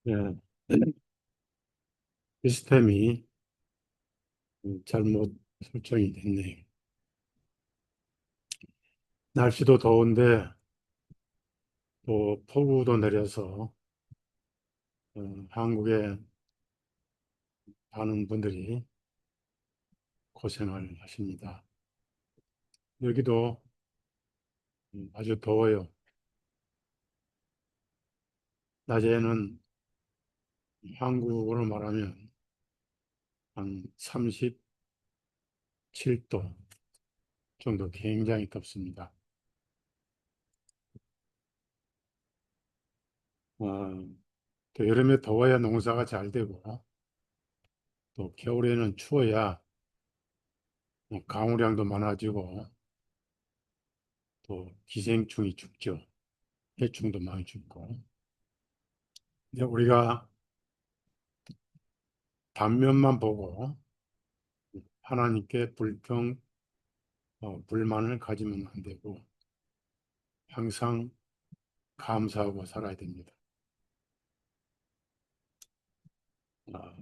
예, 시스템이 잘못 설정이 됐네요. 날씨도 더운데 또 폭우도 내려서 한국에 사는 분들이 고생을 하십니다. 여기도 아주 더워요. 낮에는 한국으로 말하면 한 37도 정도 굉장히 덥습니다. 어, 또 여름에 더워야 농사가 잘 되고 또 겨울에는 추워야 강우량도 많아지고 또 기생충이 죽죠. 해충도 많이 죽고. 근데 우리가 단면만 보고 하나님께 불만을 가지면 안 되고 항상 감사하고 살아야 됩니다. 어,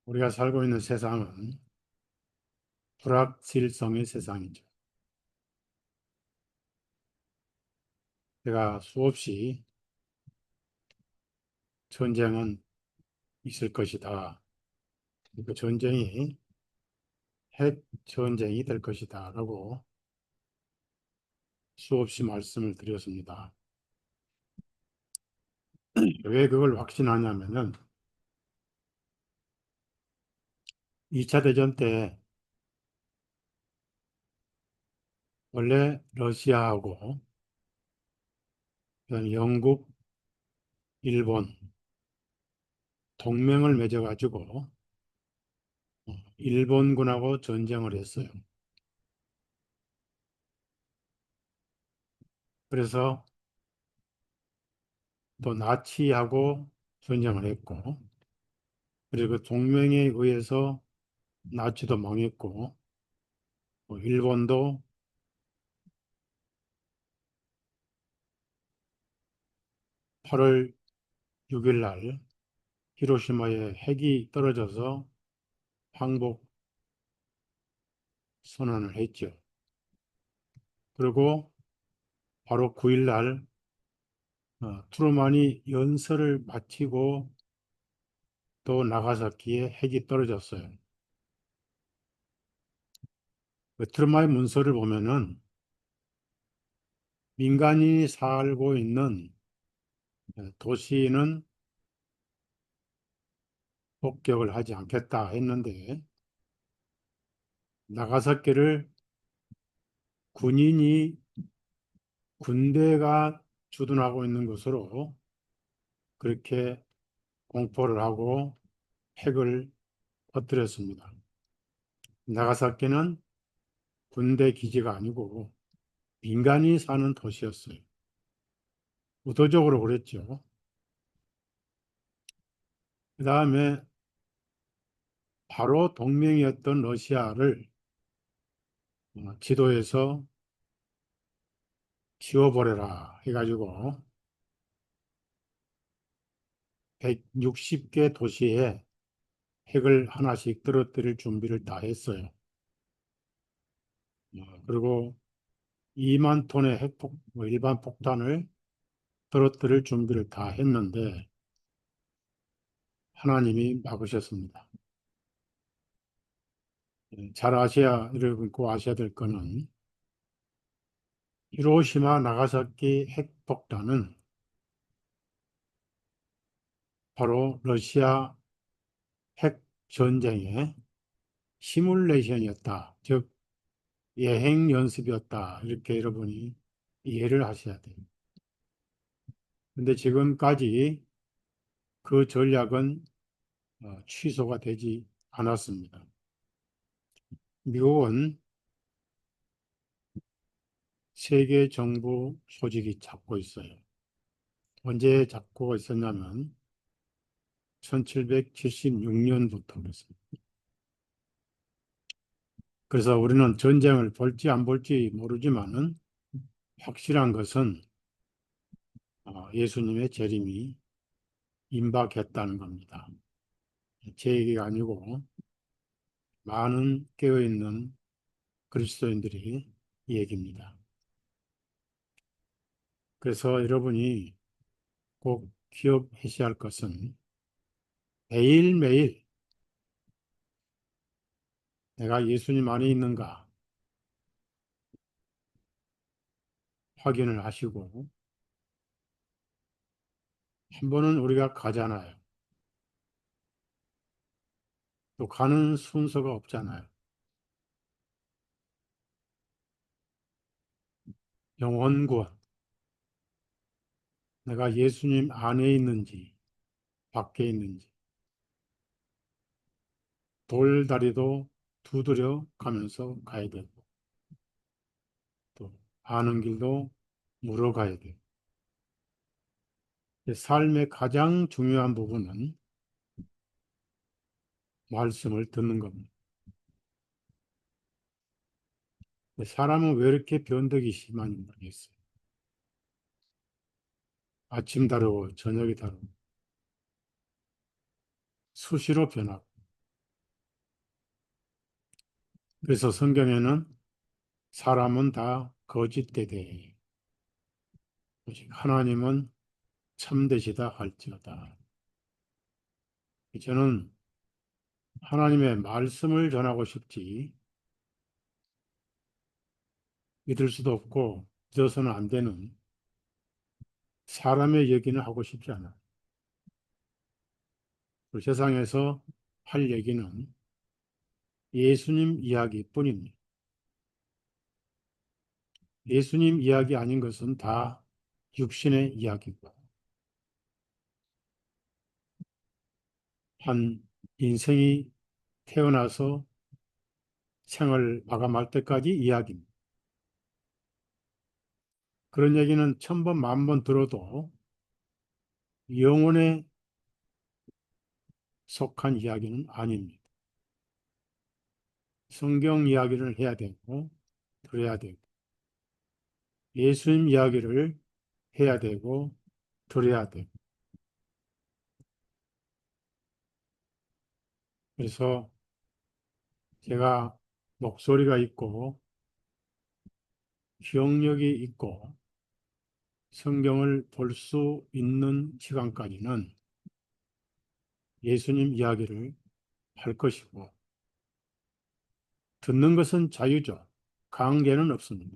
우리가 살고 있는 세상은 불확실성의 세상이죠. 제가 수없이 전쟁은 있을 것이다. 그 전쟁이 핵 전쟁이 될 것이다. 라고 수없이 말씀을 드렸습니다. 왜 그걸 확신하냐면은 2차 대전 때 원래 러시아하고 그다음에 영국, 일본 동맹을 맺어가지고 일본군하고 전쟁을 했어요. 그래서 또 나치하고 전쟁을 했고, 그리고 그 동맹에 의해서 나치도 망했고, 일본도 8월 6일 날 히로시마에 핵이 떨어져서 항복 선언을 했죠. 그리고 바로 9일 날 트루만이 연설을 마치고 또 나가사키에 핵이 떨어졌어요. 그 트루만의 문서를 보면은 민간인이 살고 있는 도시는 폭격을 하지 않겠다 했는데 나가사키를 군인이 군대가 주둔하고 있는 것으로 그렇게 공포를 하고 핵을 터뜨렸습니다. 나가사키는 군대 기지가 아니고 민간이 사는 도시였어요. 의도적으로 그랬죠. 그 다음에 바로 동맹이었던 러시아를 지도에서 지워버려라 해가지고 160개 도시에 핵을 하나씩 떨어뜨릴 준비를 다 했어요. 그리고 2만 톤의 일반 폭탄을 떨어뜨릴 준비를 다 했는데 하나님이 막으셨습니다. 잘 아셔야, 여러분 꼭 아셔야 될 거는 히로시마 나가사키 핵폭탄은 바로 러시아 핵 전쟁의 시뮬레이션이었다. 즉 예행 연습이었다. 이렇게 여러분이 이해를 하셔야 돼요. 근데 지금까지 그 전략은 취소가 되지 않았습니다. 미국은 세계 정부 조직이 잡고 있어요. 언제 잡고 있었냐면 1776년부터 그랬습니다. 그래서 우리는 전쟁을 볼지 안 볼지 모르지만은 확실한 것은 예수님의 재림이 임박했다는 겁니다. 제 얘기가 아니고 많은 깨어있는 그리스도인들이 이 얘기입니다. 그래서 여러분이 꼭 기억하셔야 할 것은 매일매일 내가 예수님 안에 있는가 확인을 하시고, 한 번은 우리가 가잖아요. 또 가는 순서가 없잖아요. 영혼 구원, 내가 예수님 안에 있는지 밖에 있는지 돌다리도 두드려 가면서 가야 되고, 또 아는 길도 물어가야 돼요. 삶의 가장 중요한 부분은 말씀을 듣는 겁니다. 사람은 왜 이렇게 변덕이 심한지 모르겠어요. 아침 다르고 저녁이 다르고 수시로 변하고. 그래서 성경에는 사람은 다 거짓되되 오직 하나님은 참되시다 할지어다. 저는 하나님의 말씀을 전하고 싶지, 믿을 수도 없고 믿어서는 안 되는 사람의 얘기는 하고 싶지 않아요. 그 세상에서 할 얘기는 예수님 이야기뿐입니다. 예수님 이야기 아닌 것은 다 육신의 이야기고, 한 인생이 태어나서 생을 마감할 때까지 이야기입니다. 그런 얘기는 천 번, 만 번 들어도 영혼에 속한 이야기는 아닙니다. 성경 이야기를 해야 되고, 들어야 되고, 예수님 이야기를 해야 되고, 들어야 되고. 그래서 제가 목소리가 있고, 기억력이 있고, 성경을 볼 수 있는 시간까지는 예수님 이야기를 할 것이고, 듣는 것은 자유죠. 강제는 없습니다.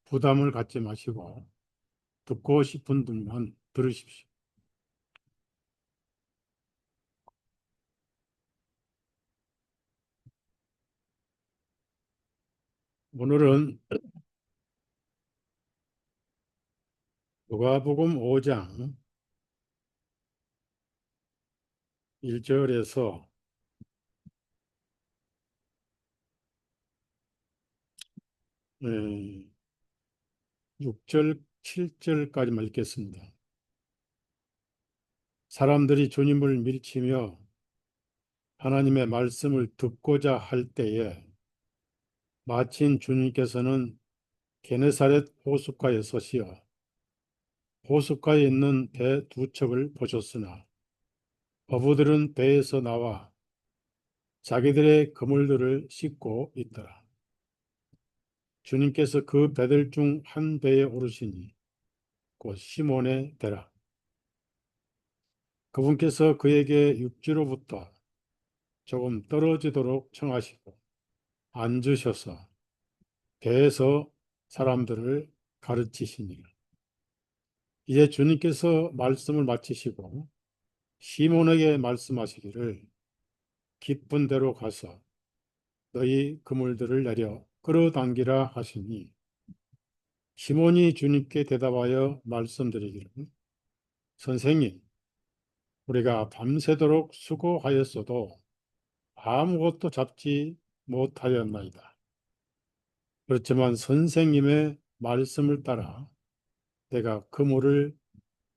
부담을 갖지 마시고, 듣고 싶은 분만 들으십시오. 오늘은 누가복음 5장 1절에서 6절, 7절까지만 읽겠습니다. 사람들이 주님을 밀치며 하나님의 말씀을 듣고자 할 때에 마침 주님께서는 게네사렛 호숫가에 서시어 호숫가에 있는 배 두 척을 보셨으나 어부들은 배에서 나와 자기들의 그물들을 싣고 있더라. 주님께서 그 배들 중 한 배에 오르시니 곧 시몬의 배라. 그분께서 그에게 육지로부터 조금 떨어지도록 청하시고 앉으셔서 배에서 사람들을 가르치시니라. 이제 주님께서 말씀을 마치시고 시몬에게 말씀하시기를 깊은 데로 가서 너희 그물들을 내려 끌어당기라 하시니 시몬이 주님께 대답하여 말씀드리기를 선생님, 우리가 밤새도록 수고하였어도 아무것도 잡지 못하였나이다. 그렇지만 선생님의 말씀을 따라 내가 그물을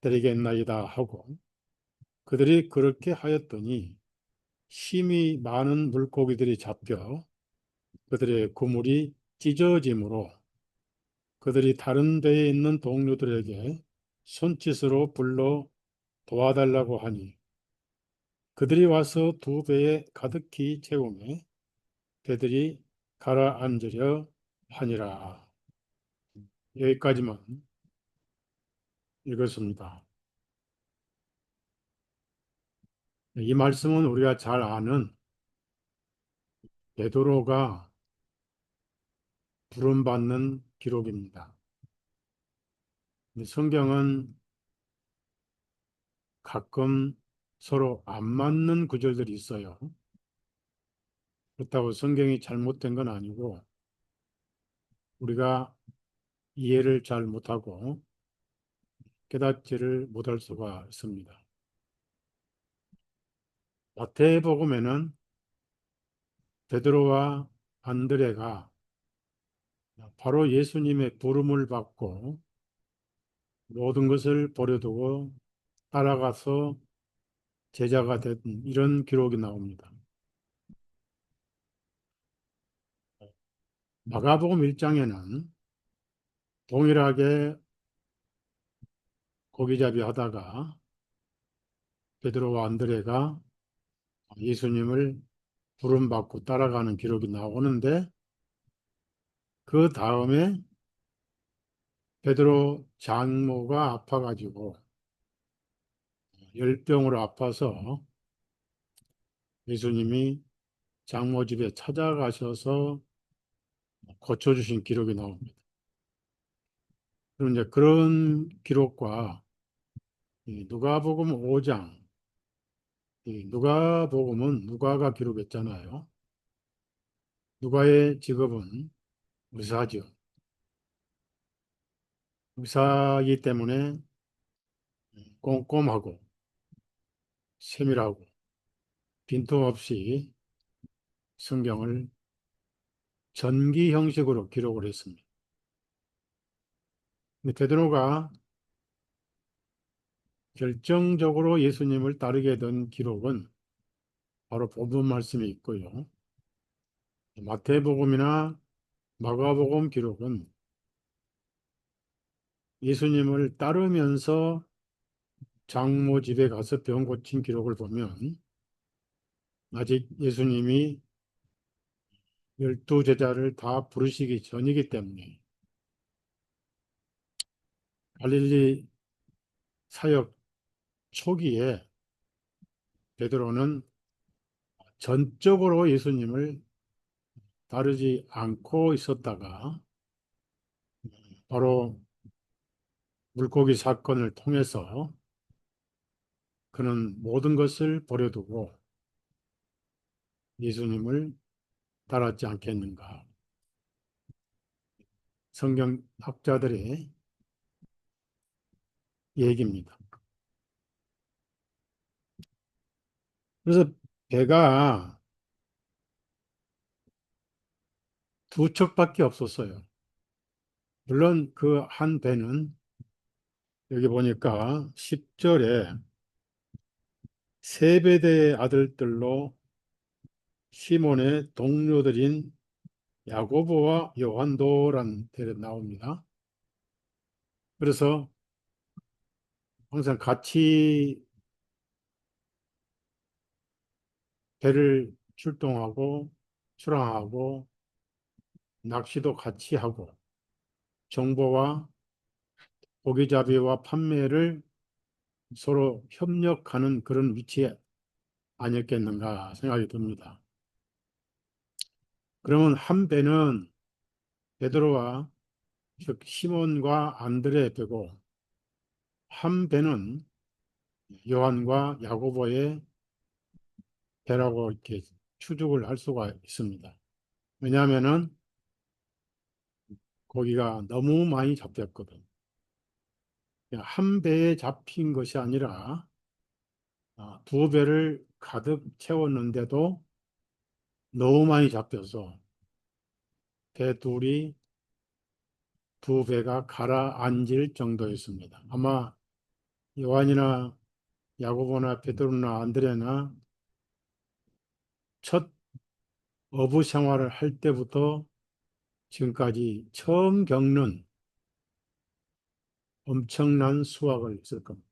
드리겠나이다 하고 그들이 그렇게 하였더니 심히 많은 물고기들이 잡혀 그들의 그물이 찢어지므로 그들이 다른 배에 있는 동료들에게 손짓으로 불러 도와달라고 하니 그들이 와서 두 배에 가득히 채우며 배들이 가라앉으려 하니라. 여기까지만 읽었습니다. 이 말씀은 우리가 잘 아는 베드로가 부름받는 기록입니다. 성경은 가끔 서로 안 맞는 구절들이 있어요. 그렇다고 성경이 잘못된 건 아니고 우리가 이해를 잘 못하고 깨닫지를 못할 수가 있습니다. 마태복음에는 베드로와 안드레가 바로 예수님의 부름을 받고 모든 것을 버려두고 따라가서 제자가 된 이런 기록이 나옵니다. 마가복음 1장에는 동일하게 고기잡이 하다가 베드로와 안드레가 예수님을 부름받고 따라가는 기록이 나오는데 그 다음에 베드로 장모가 아파가지고 열병으로 아파서 예수님이 장모 집에 찾아가셔서 고쳐주신 기록이 나옵니다. 그럼 이제 그런 기록과 이 누가복음 5장, 이 누가복음은 누가가 기록했잖아요. 누가의 직업은 의사죠. 의사이기 때문에 꼼꼼하고 세밀하고 빈틈없이 성경을 전기 형식으로 기록을 했습니다. 근데 베드로가 결정적으로 예수님을 따르게 된 기록은 바로 본문 말씀이 있고요. 마태복음이나 마가복음 기록은 예수님을 따르면서 장모 집에 가서 병 고친 기록을 보면 아직 예수님이 12제자를 다 부르시기 전이기 때문에 갈릴리 사역 초기에 베드로는 전적으로 예수님을 따르지 않고 있었다가 바로 물고기 사건을 통해서 그는 모든 것을 버려두고 예수님을 따랐지 않겠는가. 성경학자들의 얘기입니다. 그래서 배가 두 척밖에 없었어요. 물론 그 한 배는 여기 보니까 10절에 세베대의 아들들로 시몬의 동료들인 야고보와 요한도란 데 나옵니다. 그래서 항상 같이 배를 출동하고 출항하고 낚시도 같이 하고 정보와 고기잡이와 판매를 서로 협력하는 그런 위치에 아니었겠는가 생각이 듭니다. 그러면 한 배는 베드로와 즉 시몬과 안드레 배고 한 배는 요한과 야고보의 배라고 이렇게 추측을 할 수가 있습니다. 왜냐하면은 고기가 너무 많이 잡혔거든. 한 배에 잡힌 것이 아니라 두 배를 가득 채웠는데도 너무 많이 잡혀서 배 둘이 두 배가 가라앉을 정도였습니다. 아마 요한이나 야고보나 베드로나 안드레나 첫 어부 생활을 할 때부터 지금까지 처음 겪는 엄청난 수확을 했을 겁니다.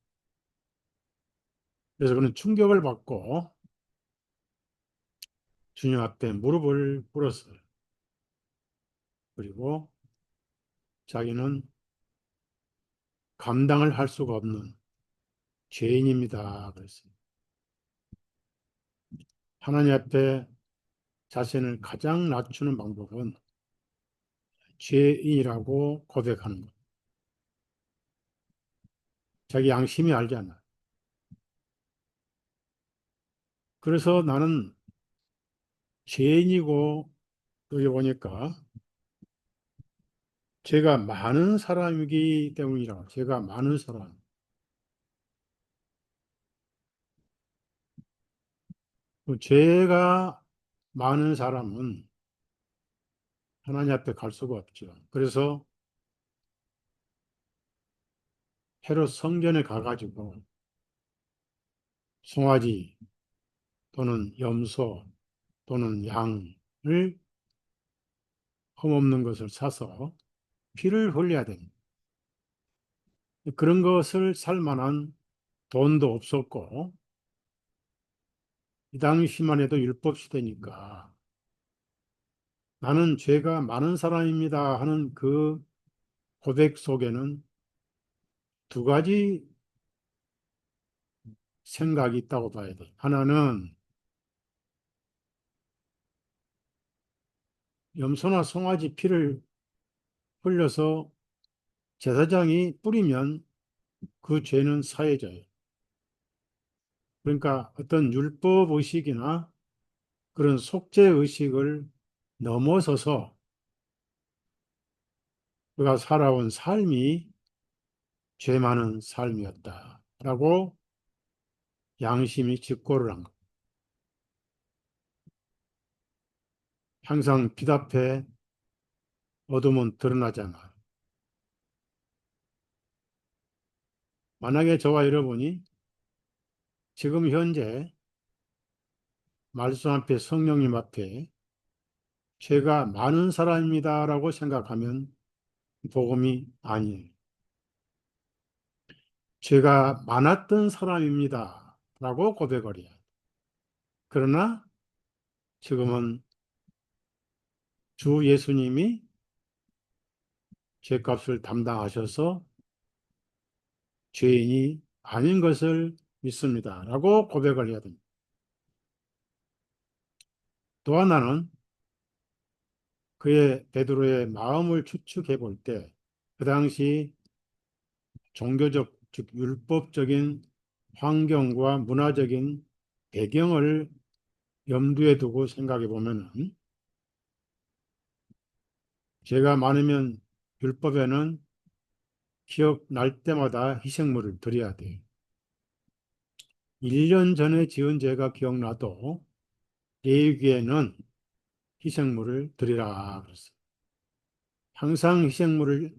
그래서 그는 충격을 받고 주님 앞에 무릎을 꿇었어요. 그리고 자기는 감당을 할 수가 없는 죄인입니다. 그랬어요. 하나님 앞에 자신을 가장 낮추는 방법은 죄인이라고 고백하는 것. 자기 양심이 알잖아. 그래서 나는 죄인이고 여기 보니까 죄가 많은 사람이기 때문이라. 죄가 많은 사람. 그 죄가 많은 사람은 하나님 앞에 갈 수가 없죠. 그래서 헤롯 성전에 가가지고 송아지 또는 염소 또는 양을 흠없는 것을 사서 피를 흘려야 됩니다. 그런 것을 살 만한 돈도 없었고 이 당시만 해도 율법 시대니까 나는 죄가 많은 사람입니다 하는 그 고백 속에는 두 가지 생각이 있다고 봐야 돼. 하나는 염소나 송아지 피를 흘려서 제사장이 뿌리면 그 죄는 사해져요. 그러니까 어떤 율법 의식이나 그런 속죄 의식을 넘어서서 그가 살아온 삶이 죄 많은 삶이었다라고 양심이 직고를 한 것. 항상 빛 앞에 어둠은 드러나잖아. 만약에 저와 여러분이 지금 현재 말씀 앞에 성령님 앞에 죄가 많은 사람입니다라고 생각하면 복음이 아니에요. 죄가 많았던 사람입니다라고 고백을 해요. 그러나 지금은 주 예수님이 죄값을 담당하셔서 죄인이 아닌 것을 믿습니다라고 고백을 해야 됩니다. 또 하나는 그의 베드로의 마음을 추측해 볼 때 그 당시 종교적 즉 율법적인 환경과 문화적인 배경을 염두에 두고 생각해 보면은 죄가 많으면 율법에는 기억날 때마다 희생물을 드려야 돼요. 1년 전에 지은 죄가 기억나도 레위기에는 희생물을 드리라 그랬어요. 항상 희생물을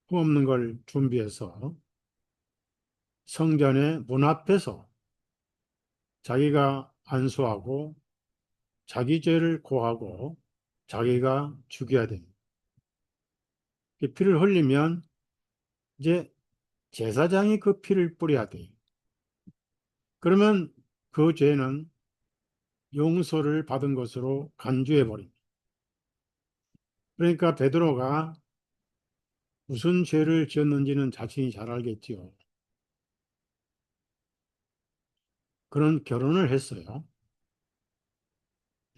흠없는 걸 준비해서 성전의 문 앞에서 자기가 안수하고 자기 죄를 고하고 자기가 죽여야 됩니다. 피를 흘리면 이제 제사장이 그 피를 뿌려야 돼요. 그러면 그 죄는 용서를 받은 것으로 간주해 버립니다. 그러니까 베드로가 무슨 죄를 지었는지는 자신이 잘 알겠지요. 그런 결혼을 했어요.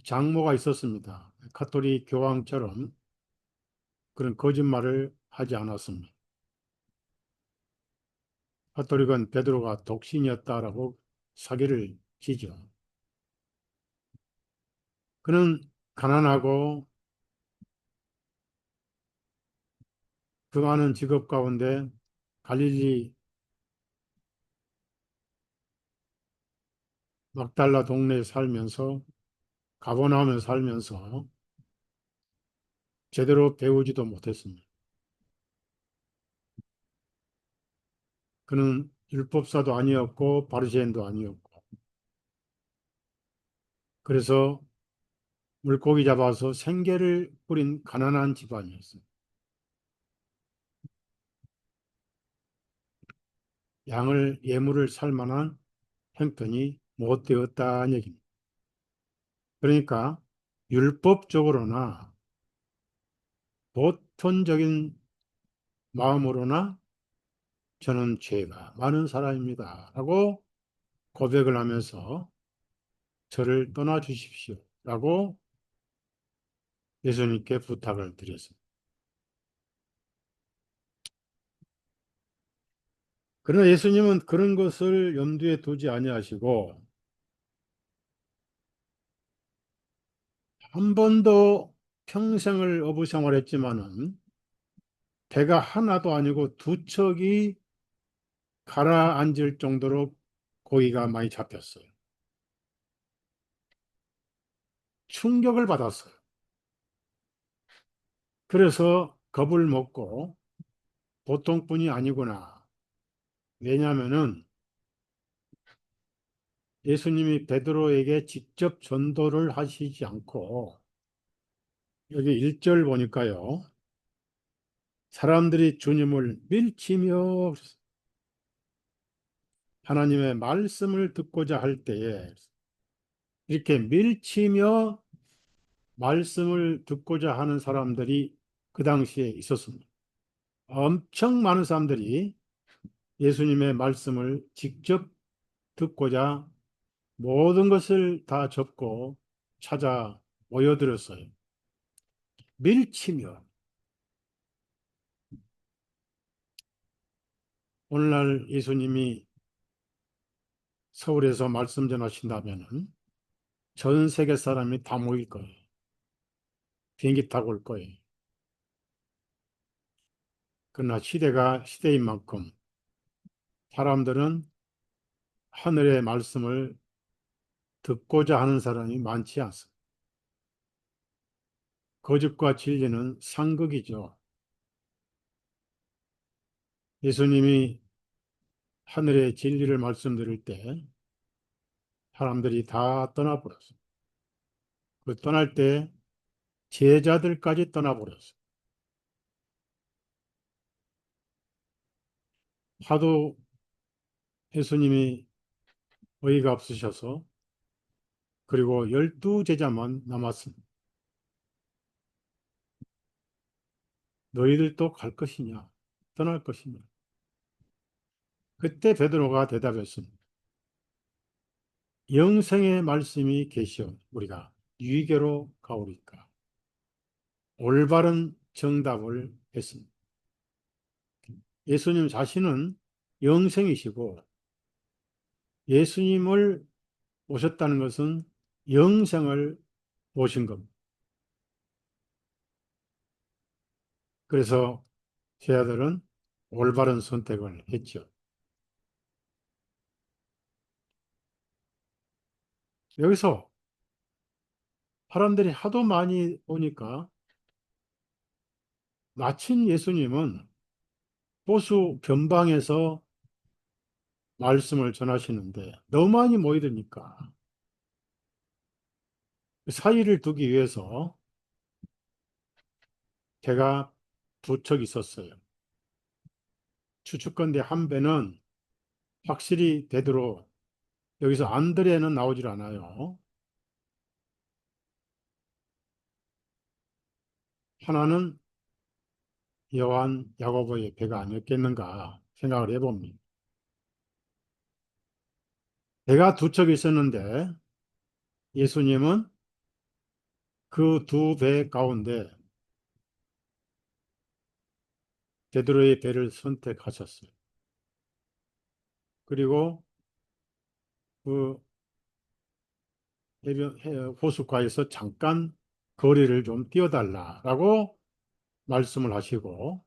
장모가 있었습니다. 가톨릭 교황처럼 그런 거짓말을 하지 않았습니다. 가톨릭은 베드로가 독신이었다라고 사기를 치죠. 그는 가난하고 그 많은 직업 가운데 갈릴리 막달라 동네에 살면서 가버나움에 살면서 제대로 배우지도 못했습니다. 그는 율법사도 아니었고 바리새인도 아니었고 그래서 물고기 잡아서 생계를 꾸린 가난한 집안이었어요. 양을 예물을 살 만한 형편이 못 되었다는 얘기입니다. 그러니까 율법적으로나 보편적인 마음으로나 저는 죄가 많은 사람입니다. 라고 고백을 하면서 저를 떠나 주십시오. 라고 예수님께 부탁을 드렸습니다. 그러나 예수님은 그런 것을 염두에 두지 아니하시고 한 번도 평생을 어부 생활했지만은 배가 하나도 아니고 두 척이 가라앉을 정도로 고기가 많이 잡혔어요. 충격을 받았어요. 그래서 겁을 먹고 보통뿐이 아니구나. 왜냐하면은 예수님이 베드로에게 직접 전도를 하시지 않고 여기 1절 보니까요. 사람들이 주님을 밀치며 하나님의 말씀을 듣고자 할 때에 이렇게 밀치며 말씀을 듣고자 하는 사람들이 그 당시에 있었습니다. 엄청 많은 사람들이 예수님의 말씀을 직접 듣고자 모든 것을 다 접고 찾아 모여들었어요. 밀치며 오늘날 예수님이 서울에서 말씀 전하신다면 전 세계 사람이 다 모일 거예요. 비행기 타고 올 거예요. 그러나 시대가 시대인 만큼 사람들은 하늘의 말씀을 듣고자 하는 사람이 많지 않습니다. 거짓과 진리는 상극이죠. 예수님이 하늘의 진리를 말씀드릴 때 사람들이 다 떠나버렸어요. 그 떠날 때 제자들까지 떠나버렸어요. 하도 예수님이 어이가 없으셔서 그리고 12제자만 남았습니다. 너희들도 갈 것이냐? 떠날 것이냐? 그때 베드로가 대답했습니다. 영생의 말씀이 계시오. 우리가 유익으로 가오리까. 올바른 정답을 했습니다. 예수님 자신은 영생이시고 예수님을 오셨다는 것은 영생을 오신 겁니다. 그래서 제 아들은 올바른 선택을 했죠. 여기서 사람들이 하도 많이 오니까 마침 예수님은 호수 변방에서 말씀을 전하시는데 너무 많이 모이드니까 그 사이를 두기 위해서 배가 두 척 있었어요. 추측건대 한 배는 확실히 베드로, 여기서 안드레는 나오질 않아요. 하나는 요한, 야고보의 배가 아니었겠는가 생각을 해봅니다. 배가 두 척 있었는데 예수님은 그 두 배 가운데 베드로의 배를 선택하셨어요. 그리고 그 호숫가에서 잠깐 거리를 좀 뛰어달라라고 말씀을 하시고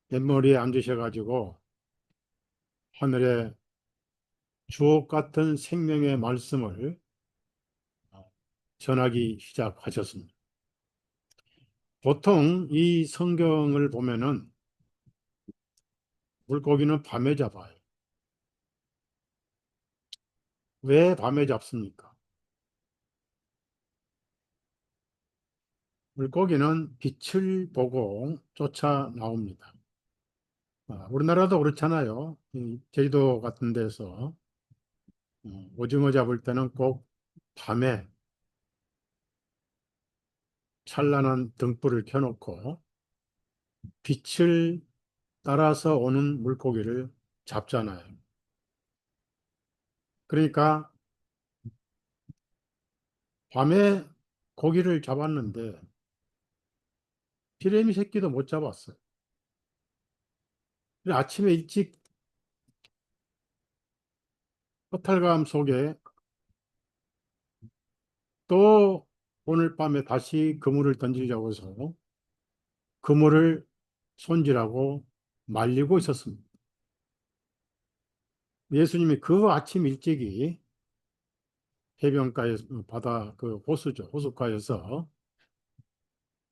뱃머리에 앉으셔가지고 하늘의 주옥 같은 생명의 말씀을 전하기 시작하셨습니다. 보통 이 성경을 보면은 물고기는 밤에 잡아요. 왜 밤에 잡습니까? 물고기는 빛을 보고 쫓아 나옵니다. 우리나라도 그렇잖아요. 이 제주도 같은 데서 오징어 잡을 때는 꼭 밤에 찬란한 등불을 켜놓고 빛을 따라서 오는 물고기를 잡잖아요. 그러니까 밤에 고기를 잡았는데 피레미 새끼도 못 잡았어요. 그래서 아침에 일찍 허탈감 속에 또 오늘 밤에 다시 그물을 던지자고 해서 그물을 손질하고 말리고 있었습니다. 예수님이 그 아침 일찍이 해변가에 바다 그 호수죠. 호숫가에서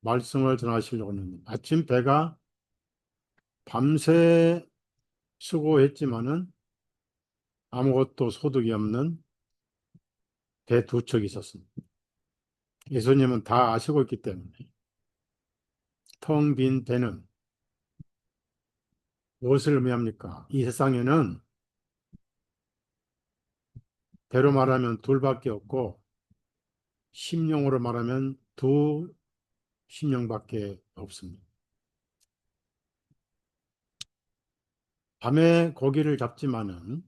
말씀을 전하시려고 했는데 마침 배가 밤새 수고했지만은 아무것도 소득이 없는 배 두 척이 있었습니다. 예수님은 다 아시고 있기 때문에 텅 빈 배는 무엇을 의미합니까? 이 세상에는 배로 말하면 둘밖에 없고 심령으로 말하면 두 심령밖에 없습니다. 밤에 고기를 잡지만은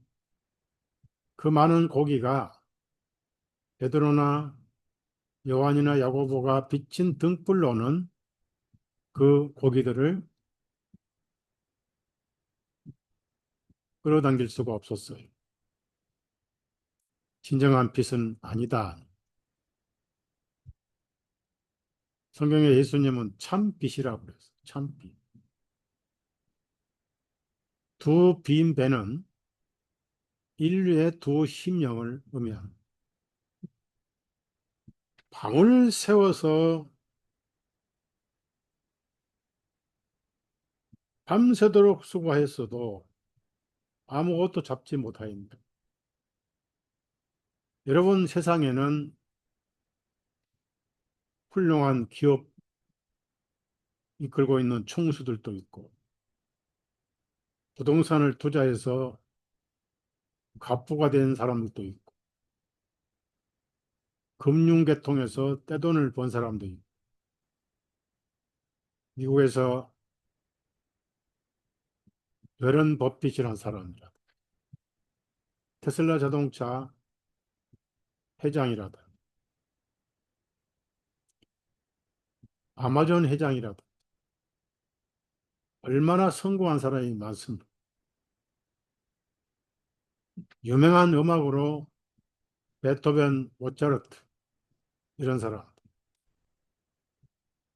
그 많은 고기가 베드로나 요한이나 야고보가 비친 등불로는 그 고기들을 끌어당길 수가 없었어요. 진정한 빛은 아니다. 성경에 예수님은 참 빛이라고 그랬어요. 참 빛. 두 빈 배는 인류의 두 심령을 의미합니다. 밤을 새워서 밤새도록 수고했어도 아무것도 잡지 못하입니다. 여러분 세상에는 훌륭한 기업 이끌고 있는 총수들도 있고 부동산을 투자해서 갑부가 된 사람들도 있고 금융계통에서 떼돈을 번 사람도 있고 미국에서 워런 버핏이라는 사람이라 테슬라 자동차 회장이라든 아마존 회장이라든 얼마나 성공한 사람이 많습니다. 유명한 음악으로 베토벤, 모차르트 이런 사람,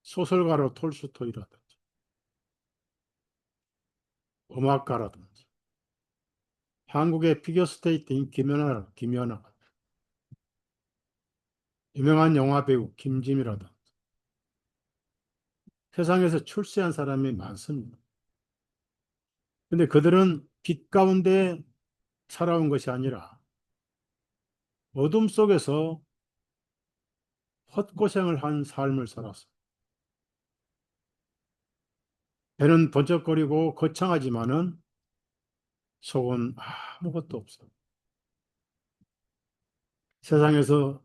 소설가로 톨스토이라든지 음악가라든지 한국의 피겨스케이팅 김연아, 유명한 영화배우 김지미라든지 세상에서 출세한 사람이 많습니다. 근데 그들은 빛 가운데 살아온 것이 아니라 어둠 속에서 헛고생을 한 삶을 살았습니다. 배는 번쩍거리고 거창하지만은 속은 아무것도 없어요. 세상에서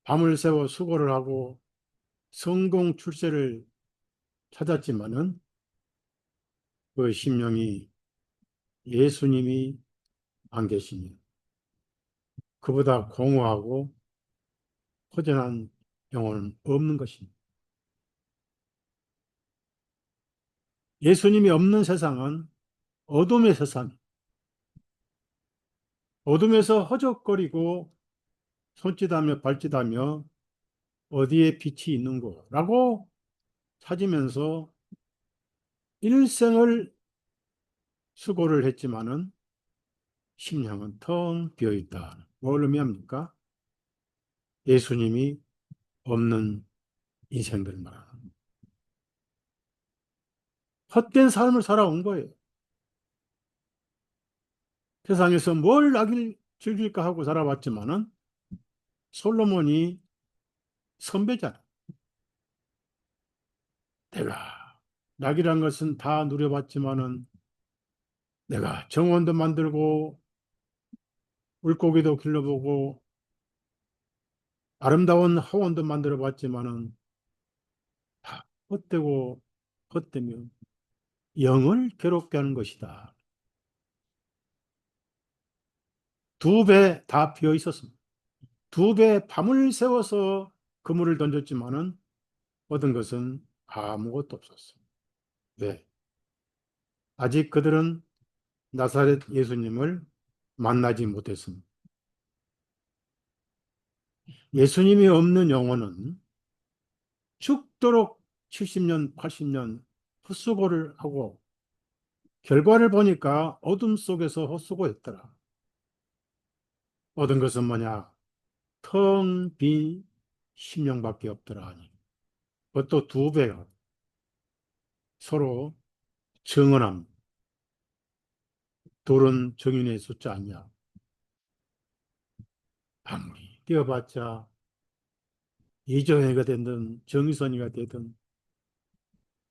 밤을 새워 수고를 하고 성공 출세를 찾았지만은 그 심령이 예수님이 안 계시니 그보다 공허하고 허전한 영혼은 없는 것입니다. 예수님이 없는 세상은 어둠의 세상, 어둠에서 허적거리고 손짓하며 발짓하며 어디에 빛이 있는 거라고 찾으면서 일생을 수고를 했지만은 심령은 텅 비어 있다. 뭘 의미합니까? 예수님이 없는 인생들 말하는 헛된 삶을 살아온 거예요. 세상에서 뭘 즐길까 하고 살아왔지만은 솔로몬이 선배잖아. 내가 낙이란 것은 다 누려봤지만은 내가 정원도 만들고 물고기도 길러보고 아름다운 하원도 만들어 봤지만은 다 헛되고 헛되며 영을 괴롭게 하는 것이다. 2배 다 비어 있었습니다. 2배 밤을 새워서 그물을 던졌지만은 얻은 것은 아무것도 없었어요. 왜? 아직 그들은 나사렛 예수님을 만나지 못했습니다. 예수님이 없는 영혼은 죽도록 70년, 80년 헛수고를 하고 결과를 보니까 어둠 속에서 헛수고했더라. 얻은 것은 뭐냐? 텅 빈 심령밖에 없더라 하니. 그것도 2배가 서로 증언함. 둘은 정인의 숫자 아니야. 아무리 뛰어봤자 이정혜가 되든 정의선이가 되든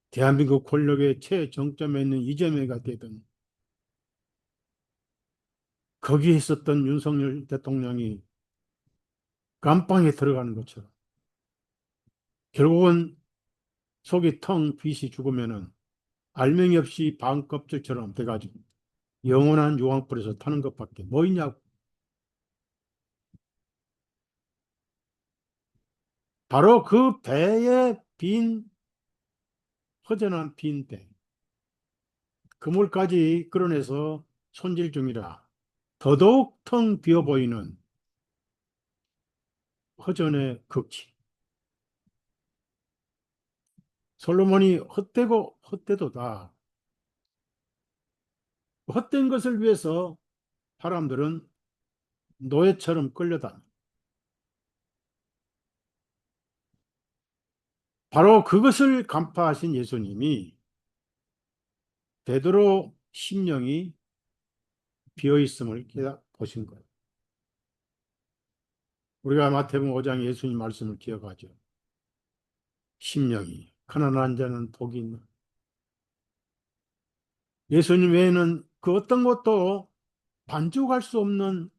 대한민국 권력의 최정점에 있는 이재명이가 되든 거기에 있었던 윤석열 대통령이 감방에 들어가는 것처럼 결국은 속이 텅 빛이 죽으면은 알맹이 없이 방껍질처럼 돼가지고 영원한 유황불에서 타는 것밖에 뭐 있냐고. 바로 그 배의 빈 허전한 빈 배. 그물까지 끌어내서 손질 중이라 더더욱 텅 비어 보이는 허전의 극치. 솔로몬이 헛되고 헛되도다. 헛된 것을 위해서 사람들은 노예처럼 끌려다니. 바로 그것을 간파하신 예수님이 베드로 심령이 비어 있음을 보신 거예요. 우리가 마태복음 5장 예수님 말씀을 기억하죠. 심령이 가난한 자는 복이 있는. 예수님 외에는 그 어떤 것도 반죽할 수 없는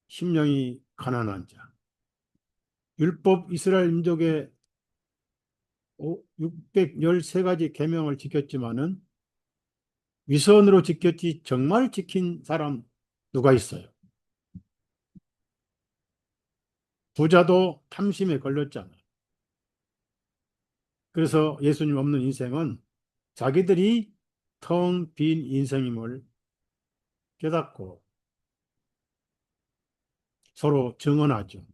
심령이 가난한 자. 율법 이스라엘 민족의 613가지 계명을 지켰지만은 위선으로 지켰지 정말 지킨 사람 누가 있어요? 부자도 탐심에 걸렸잖아요. 그래서 예수님 없는 인생은 자기들이 텅 빈 인생임을 깨닫고 서로 증언하죠.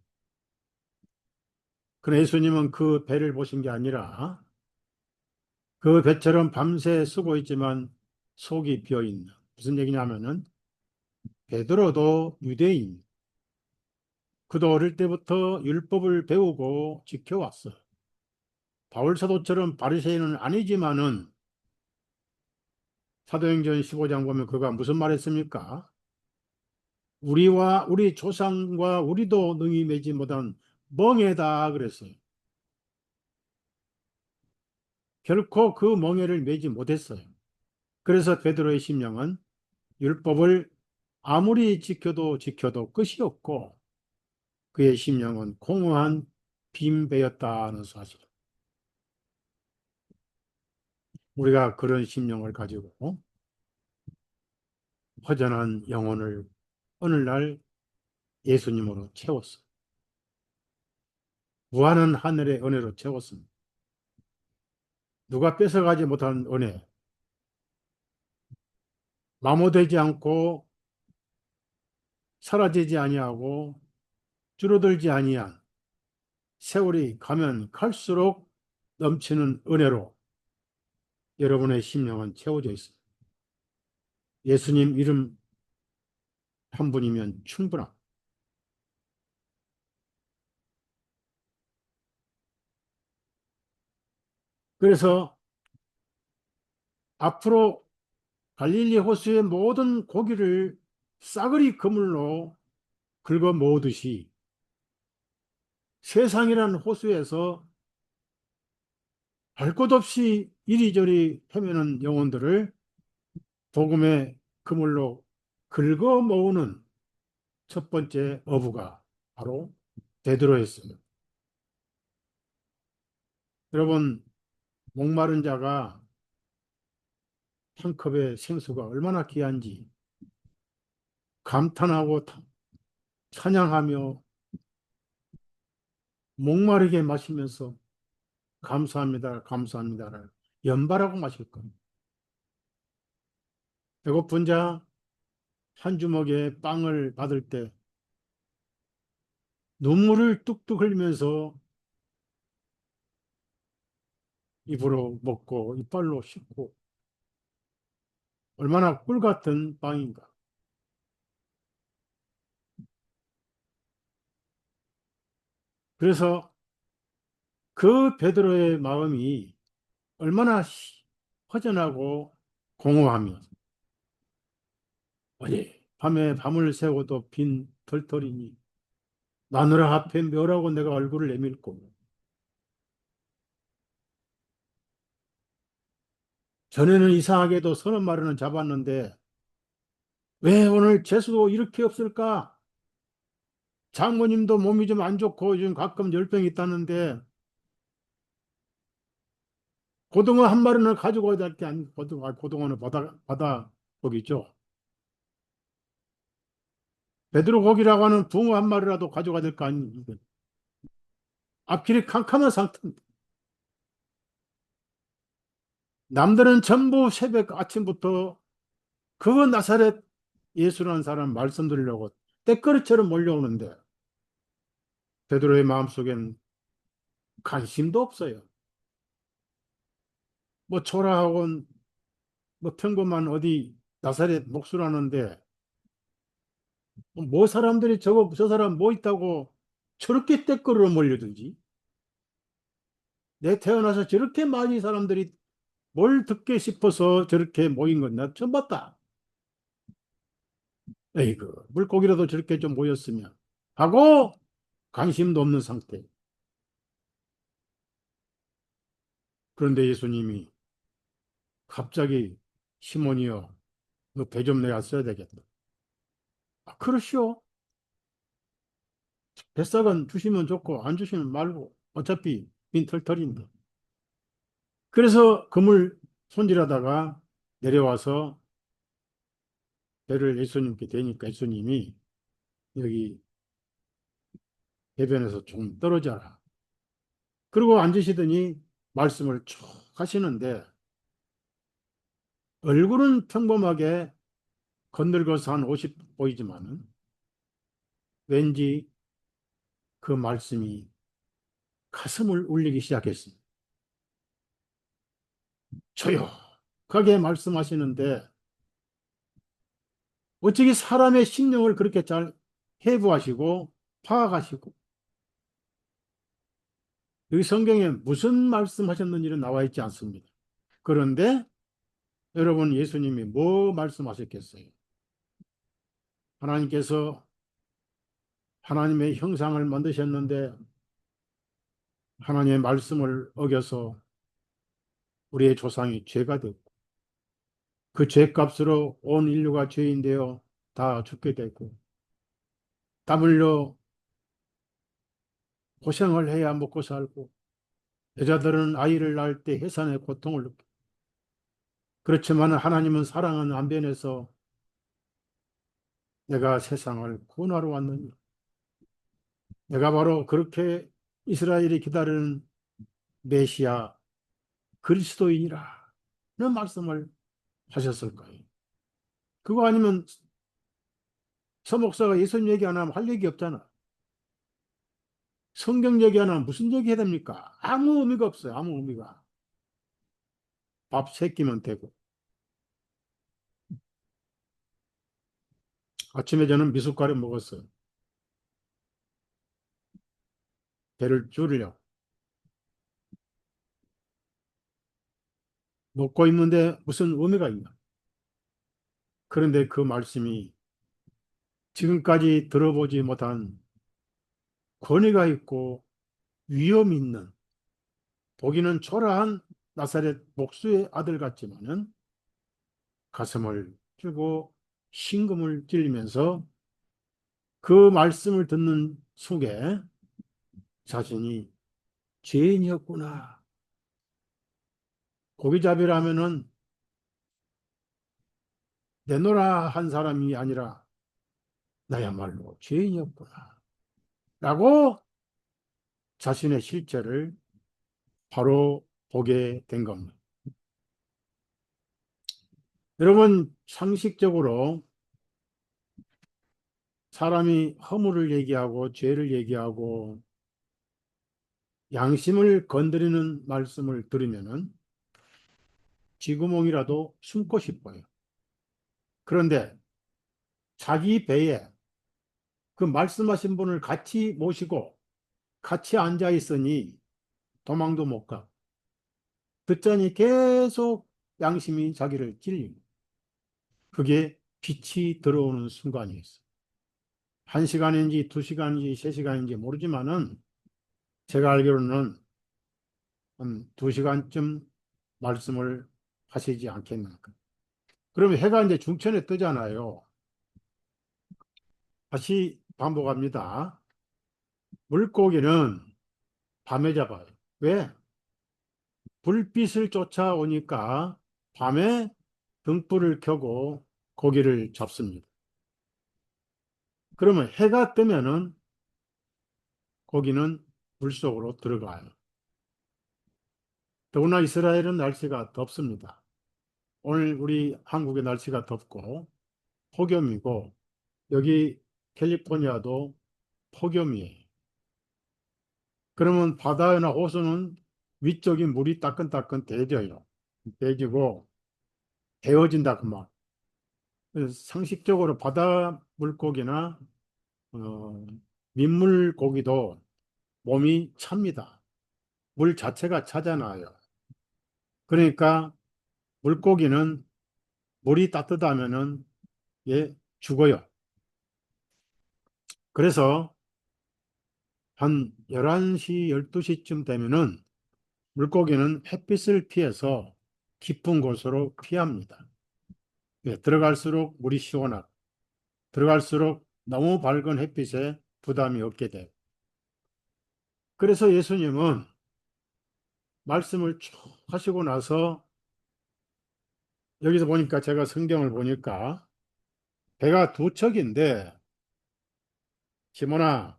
그러나 예수님은 그 배를 보신 게 아니라 그 배처럼 밤새 수고했지만 속이 비어있는. 무슨 얘기냐면은 베드로도 유대인. 그도 어릴 때부터 율법을 배우고 지켜왔어. 바울 사도처럼 바리새인은 아니지만은 사도행전 15장 보면 그가 무슨 말 했습니까? 우리와 우리 조상과 우리도 능히 매지 못한 멍에다 그랬어요. 결코 그 멍에를 매지 못했어요. 그래서 베드로의 심령은 율법을 아무리 지켜도 끝이 없고 그의 심령은 공허한 빈배였다는 사실. 우리가 그런 심령을 가지고 허전한 영혼을 어느 날 예수님으로 채웠어. 무한한 하늘의 은혜로 채웠습니다. 누가 뺏어가지 못한 은혜, 마모되지 않고 사라지지 아니하고 줄어들지 아니한 세월이 가면 갈수록 넘치는 은혜로 여러분의 심령은 채워져 있습니다. 예수님 이름 한 분이면 충분합니다. 그래서 앞으로 갈릴리 호수의 모든 고기를 싸그리 그물로 긁어 모으듯이 세상이라는 호수에서 할 것 없이 이리저리 헤매는 영혼들을 복음의 그물로 긁어 모으는 첫 번째 어부가 바로 베드로였습니다. 여러분, 목마른 자가 한 컵의 생수가 얼마나 귀한지 감탄하고 찬양하며 목마르게 마시면서 감사합니다, 감사합니다를 연발하고 마실 겁니다. 배고픈 자 한 주먹의 빵을 받을 때 눈물을 뚝뚝 흘리면서 입으로 먹고 이빨로 씹고 얼마나 꿀 같은 빵인가. 그래서 그 베드로의 마음이 얼마나 허전하고 공허하며 어제 밤에 밤을 새고도 빈 털털이니 마누라 앞에 멸하고 내가 얼굴을 내밀고 전에는 이상하게도 서너 마리는 잡았는데 왜 오늘 재수도 이렇게 없을까? 장모님도 몸이 좀 안 좋고 요즘 가끔 열병이 있다는데 고등어 한 마리는 가지고 와야 될 게 아니 고등어는 바다 고기죠. 베드로 고기라고 하는 붕어 한 마리라도 가져가야 될 거 아닙니까? 앞길이 캄캄한 상태입니다. 남들은 전부 새벽 아침부터 그 나사렛 예수라는 사람 말씀 드리려고 떼거리처럼 몰려오는데 베드로의 마음속엔 관심도 없어요. 뭐 초라하고 뭐 평범한 어디 나사렛 목수라는데 뭐 사람들이 저거 저 사람 뭐 있다고 저렇게 떼거리로 몰려들지? 내 태어나서 저렇게 많이 사람들이 뭘 듣게 싶어서 저렇게 모인 건 나 처음 봤다. 에이그 물고기라도 저렇게 좀 모였으면 하고 관심도 없는 상태. 그런데 예수님이 갑자기 시몬이여 너 배 좀 내가 써야 되겠다. 아, 그러시오. 뱃삭은 주시면 좋고 안 주시면 말고 어차피 빈털털인데. 그래서 그물 손질하다가 내려와서 배를 예수님께 대니까 예수님이 여기 해변에서 좀 떨어져라. 그리고 앉으시더니 말씀을 쭉 하시는데 얼굴은 평범하게 건늙어서 한 50 보이지만은 왠지 그 말씀이 가슴을 울리기 시작했습니다. 조용하게 말씀하시는데 어떻게 사람의 심령을 그렇게 잘 해부하시고 파악하시고 여기 성경에 무슨 말씀하셨는지는 나와 있지 않습니다. 그런데 여러분 예수님이 뭐 말씀하셨겠어요? 하나님께서 하나님의 형상을 만드셨는데 하나님의 말씀을 어겨서 우리의 조상이 죄가 됐고 그 죄값으로 온 인류가 죄인 되어 다 죽게 됐고 땀 흘려 고생을 해야 먹고 살고 여자들은 아이를 낳을 때 해산의 고통을 느끼고 그렇지만 하나님은 사랑은 안 변해서 내가 세상을 구원하러 왔느니 내가 바로 그렇게 이스라엘이 기다리는 메시아 그리스도인이라 는 말씀을 하셨을 거예요. 그거 아니면 서 목사가 예수님 얘기 안 하면 할 얘기 없잖아. 성경 얘기 안 하면 무슨 얘기 해야 됩니까? 아무 의미가 없어요. 아무 의미가. 밥 세 끼면 되고. 아침에 저는 미숫가루 먹었어요. 배를 줄이려. 먹고 있는데 무슨 의미가 있나? 그런데 그 말씀이 지금까지 들어보지 못한 권위가 있고 위험 있는 보기는 초라한 나사렛 목수의 아들 같지만은 가슴을 찌고 신금을 찔리면서 그 말씀을 듣는 속에 자신이 죄인이었구나. 고기잡이라면은 내노라 한 사람이 아니라 나야말로 죄인이었구나. 라고 자신의 실체를 바로 보게 된 겁니다. 여러분, 상식적으로 사람이 허물을 얘기하고 죄를 얘기하고 양심을 건드리는 말씀을 들으면은 쥐구멍이라도 숨고 싶어요. 그런데 자기 배에 그 말씀하신 분을 같이 모시고 같이 앉아 있으니 도망도 못 가. 듣자니 계속 양심이 자기를 찔리고 그게 빛이 들어오는 순간이었어요. 1시간인지 2시간인지 3시간인지 모르지만은 제가 알기로는 한 2시간쯤 말씀을 하시지 않겠는가. 그러면 해가 이제 중천에 뜨잖아요. 다시 반복합니다. 물고기는 밤에 잡아요. 왜? 불빛을 쫓아오니까 밤에 등불을 켜고 고기를 잡습니다. 그러면 해가 뜨면은 고기는 물속으로 들어가요. 더구나 이스라엘은 날씨가 덥습니다. 오늘 우리 한국의 날씨가 덥고 폭염이고 여기 캘리포니아도 폭염이에요. 그러면 바다나 호수는 위쪽이 물이 따끈따끈 데져요. 데지고 데워진다 그 말. 그래서 상식적으로 바다 물고기나 어, 민물 고기도 몸이 찹니다. 물 자체가 차잖아요. 그러니까 물고기는 물이 따뜻하면은 예, 죽어요. 그래서 한 11시, 12시쯤 되면은 물고기는 햇빛을 피해서 깊은 곳으로 피합니다. 예, 들어갈수록 물이 시원하고 들어갈수록 너무 밝은 햇빛에 부담이 없게 돼요. 그래서 예수님은 말씀을 쭉 하시고 나서 여기서 보니까 제가 성경을 보니까 배가 두 척인데 시몬아,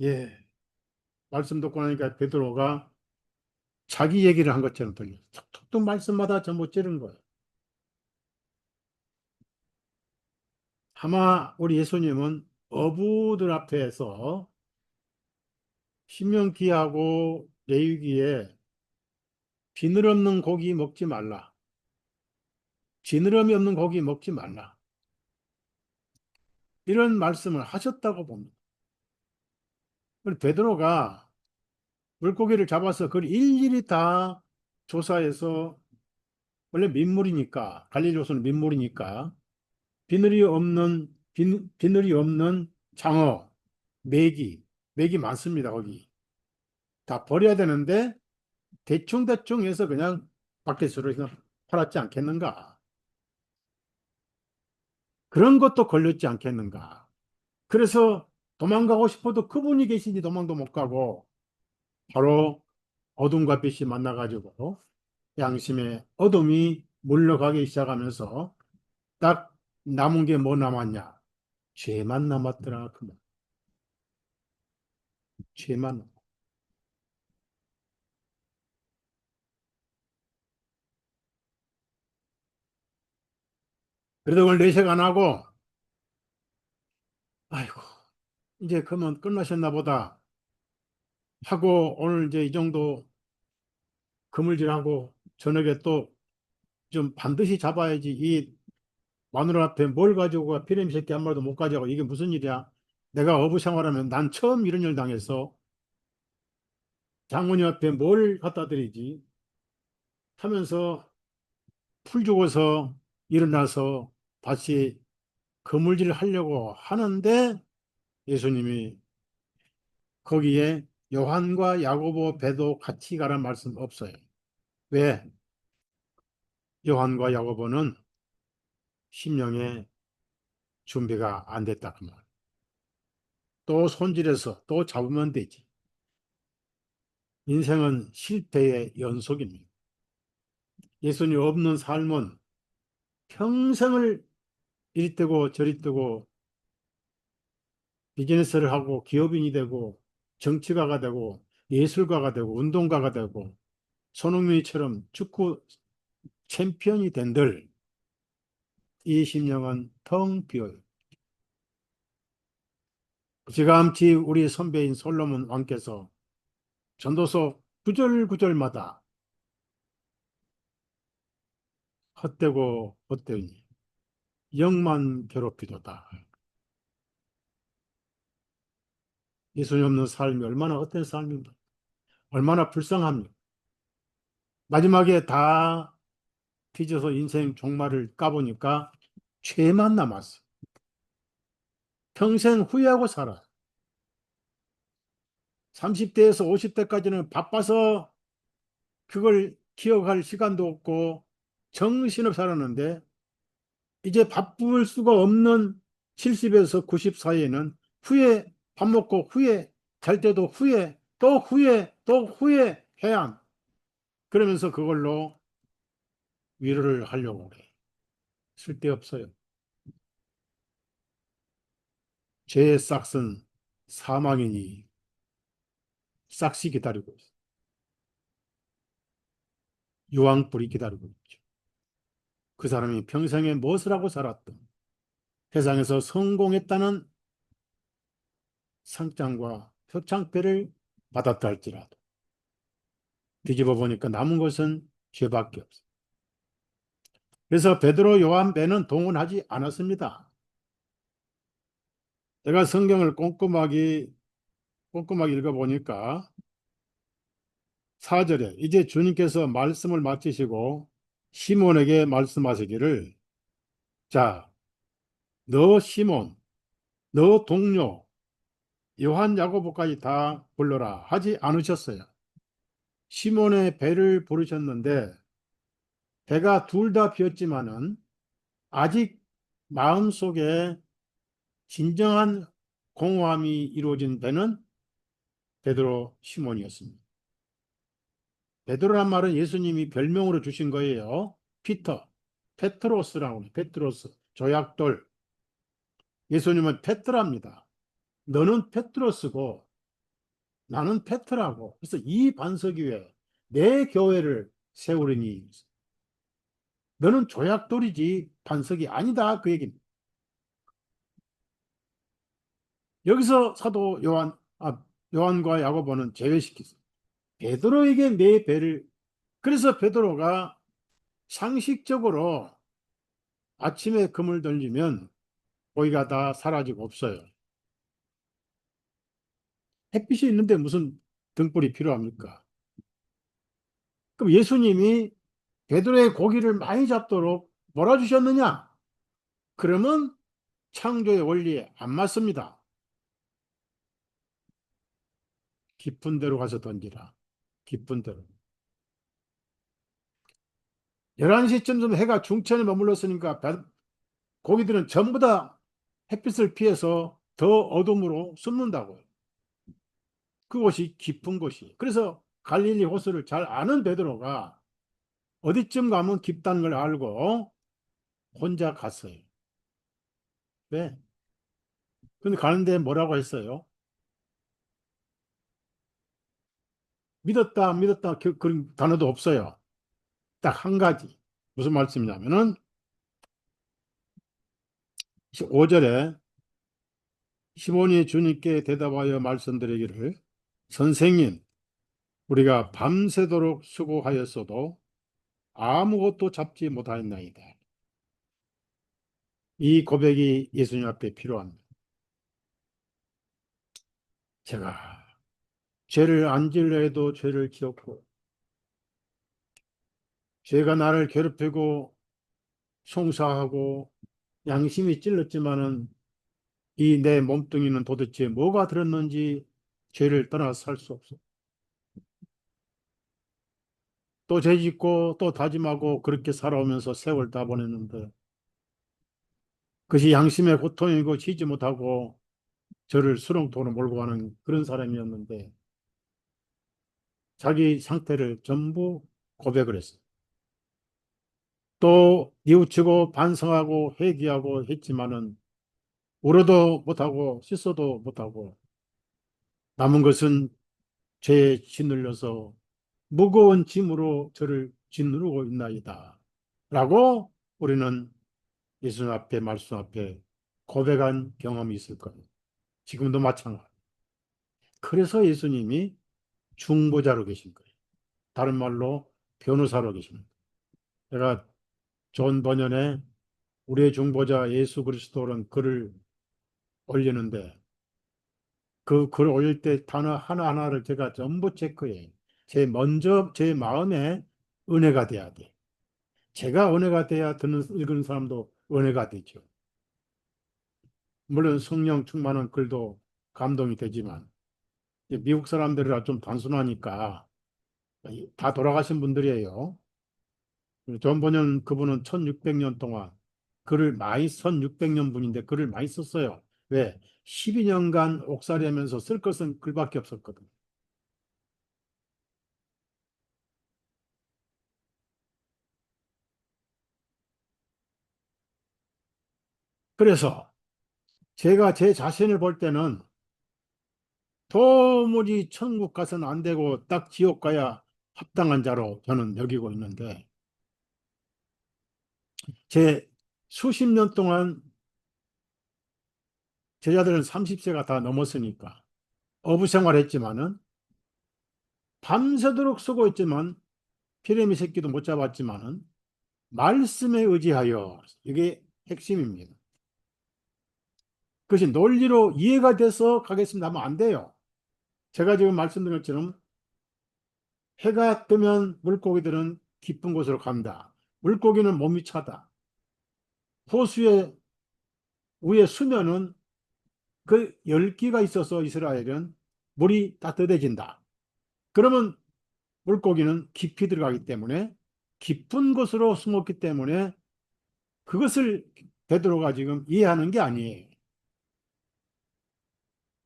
예, 말씀 듣고 나니까 베드로가 자기 얘기를 한 것처럼 들려요. 툭툭툭 말씀마다 전부 찌른 거예요. 아마 우리 예수님은 어부들 앞에서 신명기하고 레위기에 비늘 없는 고기 먹지 말라. 지느러미 없는 고기 먹지 말라. 이런 말씀을 하셨다고 봅니다. 베드로가 물고기를 잡아서 그걸 일일이 다 조사해서 원래 민물이니까 갈릴리 호수는 민물이니까 비늘이 없는 장어, 메기 많습니다. 거기 다 버려야 되는데 대충 해서 그냥 바켓으로 그냥 팔았지 않겠는가? 그런 것도 걸렸지 않겠는가? 그래서 도망가고 싶어도 그분이 계시니 도망도 못 가고 바로 어둠과 빛이 만나가지고 양심의 어둠이 물러가기 시작하면서 딱 남은 게 뭐 남았냐? 죄만 남았더라. 그 말. 죄만. 그래도 그걸 내색 안 하고, 아이고, 이제 그러면 끝나셨나 보다 하고 오늘 이제 이 정도 그물질하고 저녁에 또 좀 반드시 잡아야지. 이 마누라 앞에 뭘 가지고 가 피레미 새끼 한 마리도 못 가져가고 이게 무슨 일이야? 내가 어부 생활하면 난 처음 이런 일 당했어. 장모님 앞에 뭘 갖다 드리지? 하면서 풀 죽어서 일어나서 다시 그물질 하려고 하는데 예수님이 거기에 요한과 야고보, 베도 같이 가란 말씀 없어요. 왜? 요한과 야고보는 심령의 준비가 안 됐다 그 말. 또 손질해서 또 잡으면 되지. 인생은 실패의 연속입니다. 예수님 없는 삶은 평생을 이리 뜨고 저리 뜨고 비즈니스를 하고 기업인이 되고 정치가가 되고 예술가가 되고 운동가가 되고 손흥민처럼 축구 챔피언이 된들 이 심령은 텅 비어요. 지감치 우리 선배인 솔로몬 왕께서 전도서 구절구절마다 헛되고 헛되니 영만 괴롭히도다. 예수님 없는 삶이 얼마나 헛된 삶입니까? 얼마나 불쌍합니까? 마지막에 다 뒤져서 인생 종말을 까보니까 죄만 남았어. 평생 후회하고 살아. 30대에서 50대까지는 바빠서 그걸 기억할 시간도 없고 정신없이 살았는데 이제 바쁠 수가 없는 70에서 90 사이에는 후회, 밥 먹고 후회, 잘 때도 후회, 또 후회, 또 후회, 해안. 그러면서 그걸로 위로를 하려고 그래. 쓸데없어요. 죄의 싹은 사망이니 싹이 기다리고 있어. 유황불이 기다리고 있죠. 그 사람이 평생에 무엇을 하고 살았든 세상에서 성공했다는 상장과 표창패를 받았다 할지라도 뒤집어 보니까 남은 것은 죄밖에 없어. 그래서 베드로, 요한, 배는 동원하지 않았습니다. 제가 성경을 꼼꼼하게 읽어보니까 4절에 이제 주님께서 말씀을 마치시고 시몬에게 말씀하시기를 자, 너 시몬, 너 동료, 요한, 야고보까지 다 불러라 하지 않으셨어요. 시몬의 배를 부르셨는데 배가 둘 다 비었지만은 아직 마음속에 진정한 공허함이 이루어진 배는 베드로 시몬이었습니다. 베드로란 말은 예수님이 별명으로 주신 거예요. 피터, 페트로스라고 해요. 페트로스, 조약돌. 예수님은 페트랍니다. 너는 페트로스고 나는 페트라고. 그래서 이 반석 위에 내 교회를 세우리니 너는 조약돌이지 반석이 아니다. 그 얘기입니다. 여기서 사도 요한과 야고보는 제외시켰어요. 베드로에게 내 배를 그래서 베드로가 상식적으로 아침에 금을 던지면 고기가 다 사라지고 없어요. 햇빛이 있는데 무슨 등불이 필요합니까? 그럼 예수님이 베드로의 고기를 많이 잡도록 몰아주셨느냐? 그러면 창조의 원리에 안 맞습니다. 깊은 데로 가서 던지라. 깊은 데로. 11시쯤 되면 해가 중천에 머물렀으니까 고기들은 전부 다 햇빛을 피해서 더 어둠으로 숨는다고요. 그곳이 깊은 곳이. 그래서 갈릴리 호수를 잘 아는 베드로가 어디쯤 가면 깊다는 걸 알고 혼자 갔어요. 왜? 근데 가는데 뭐라고 했어요? 믿었다, 안 믿었다, 그런 단어도 없어요. 딱 한 가지. 무슨 말씀이냐면은 5절에 시몬이 주님께 대답하여 말씀드리기를 선생님, 우리가 밤새도록 수고하였어도 아무것도 잡지 못하였나이다. 이 고백이 예수님 앞에 필요합니다. 제가 죄를 안 지으려 해도 죄를 지었고 죄가 나를 괴롭히고 송사하고 양심이 찔렀지만은 이 내 몸뚱이는 도대체 뭐가 들었는지 죄를 떠나서 살 수 없어. 또 죄 짓고 또 다짐하고 그렇게 살아오면서 세월 다 보냈는데 그것이 양심의 고통이고 쉬지 못하고 저를 수렁통으로 몰고 가는 그런 사람이었는데 자기 상태를 전부 고백을 했어요. 또 뉘우치고 반성하고 회개하고 했지만은 울어도 못하고 씻어도 못하고 남은 것은 죄에 짓눌려서 무거운 짐으로 저를 짓누르고 있나이다. 라고 우리는 예수님 앞에 말씀 앞에 고백한 경험이 있을 거예요. 지금도 마찬가지. 그래서 예수님이 중보자로 계신 거예요. 다른 말로 변호사로 계십니다. 제가 존 번연의 우리의 중보자 예수 그리스도는 글을 올리는데 그 글 올릴 때 단어 하나하나를 제가 전부 체크해요. 먼저 제 마음에 은혜가 돼야 돼. 제가 은혜가 돼야 읽는 사람도 은혜가 되죠. 물론 성령 충만한 글도 감동이 되지만 미국 사람들이라 좀 단순하니까 다 돌아가신 분들이에요. 존 번연 그분은 1600년 동안 글을 많이 쓴 600년 분인데 글을 많이 썼어요. 왜? 12년간 옥살이하면서 쓸 것은 글밖에 없었거든. 그래서 제가 제 자신을 볼 때는 도무지 천국 가서는 안 되고 딱 지옥 가야 합당한 자로 저는 여기고 있는데 제 수십 년 동안 제자들은 30세가 다 넘었으니까 어부 생활했지만은 밤새도록 쓰고 있지만 피레미 새끼도 못 잡았지만은 말씀에 의지하여 이게 핵심입니다. 그것이 논리로 이해가 돼서 가겠습니다 하면 안 돼요. 제가 지금 말씀드린 것처럼 해가 뜨면 물고기들은 깊은 곳으로 간다. 물고기는 몸이 차다. 호수의 위에 수면은 그 열기가 있어서 이스라엘은 물이 따뜻해진다. 그러면 물고기는 깊이 들어가기 때문에 깊은 곳으로 숨었기 때문에 그것을 베드로가 지금 이해하는 게 아니에요.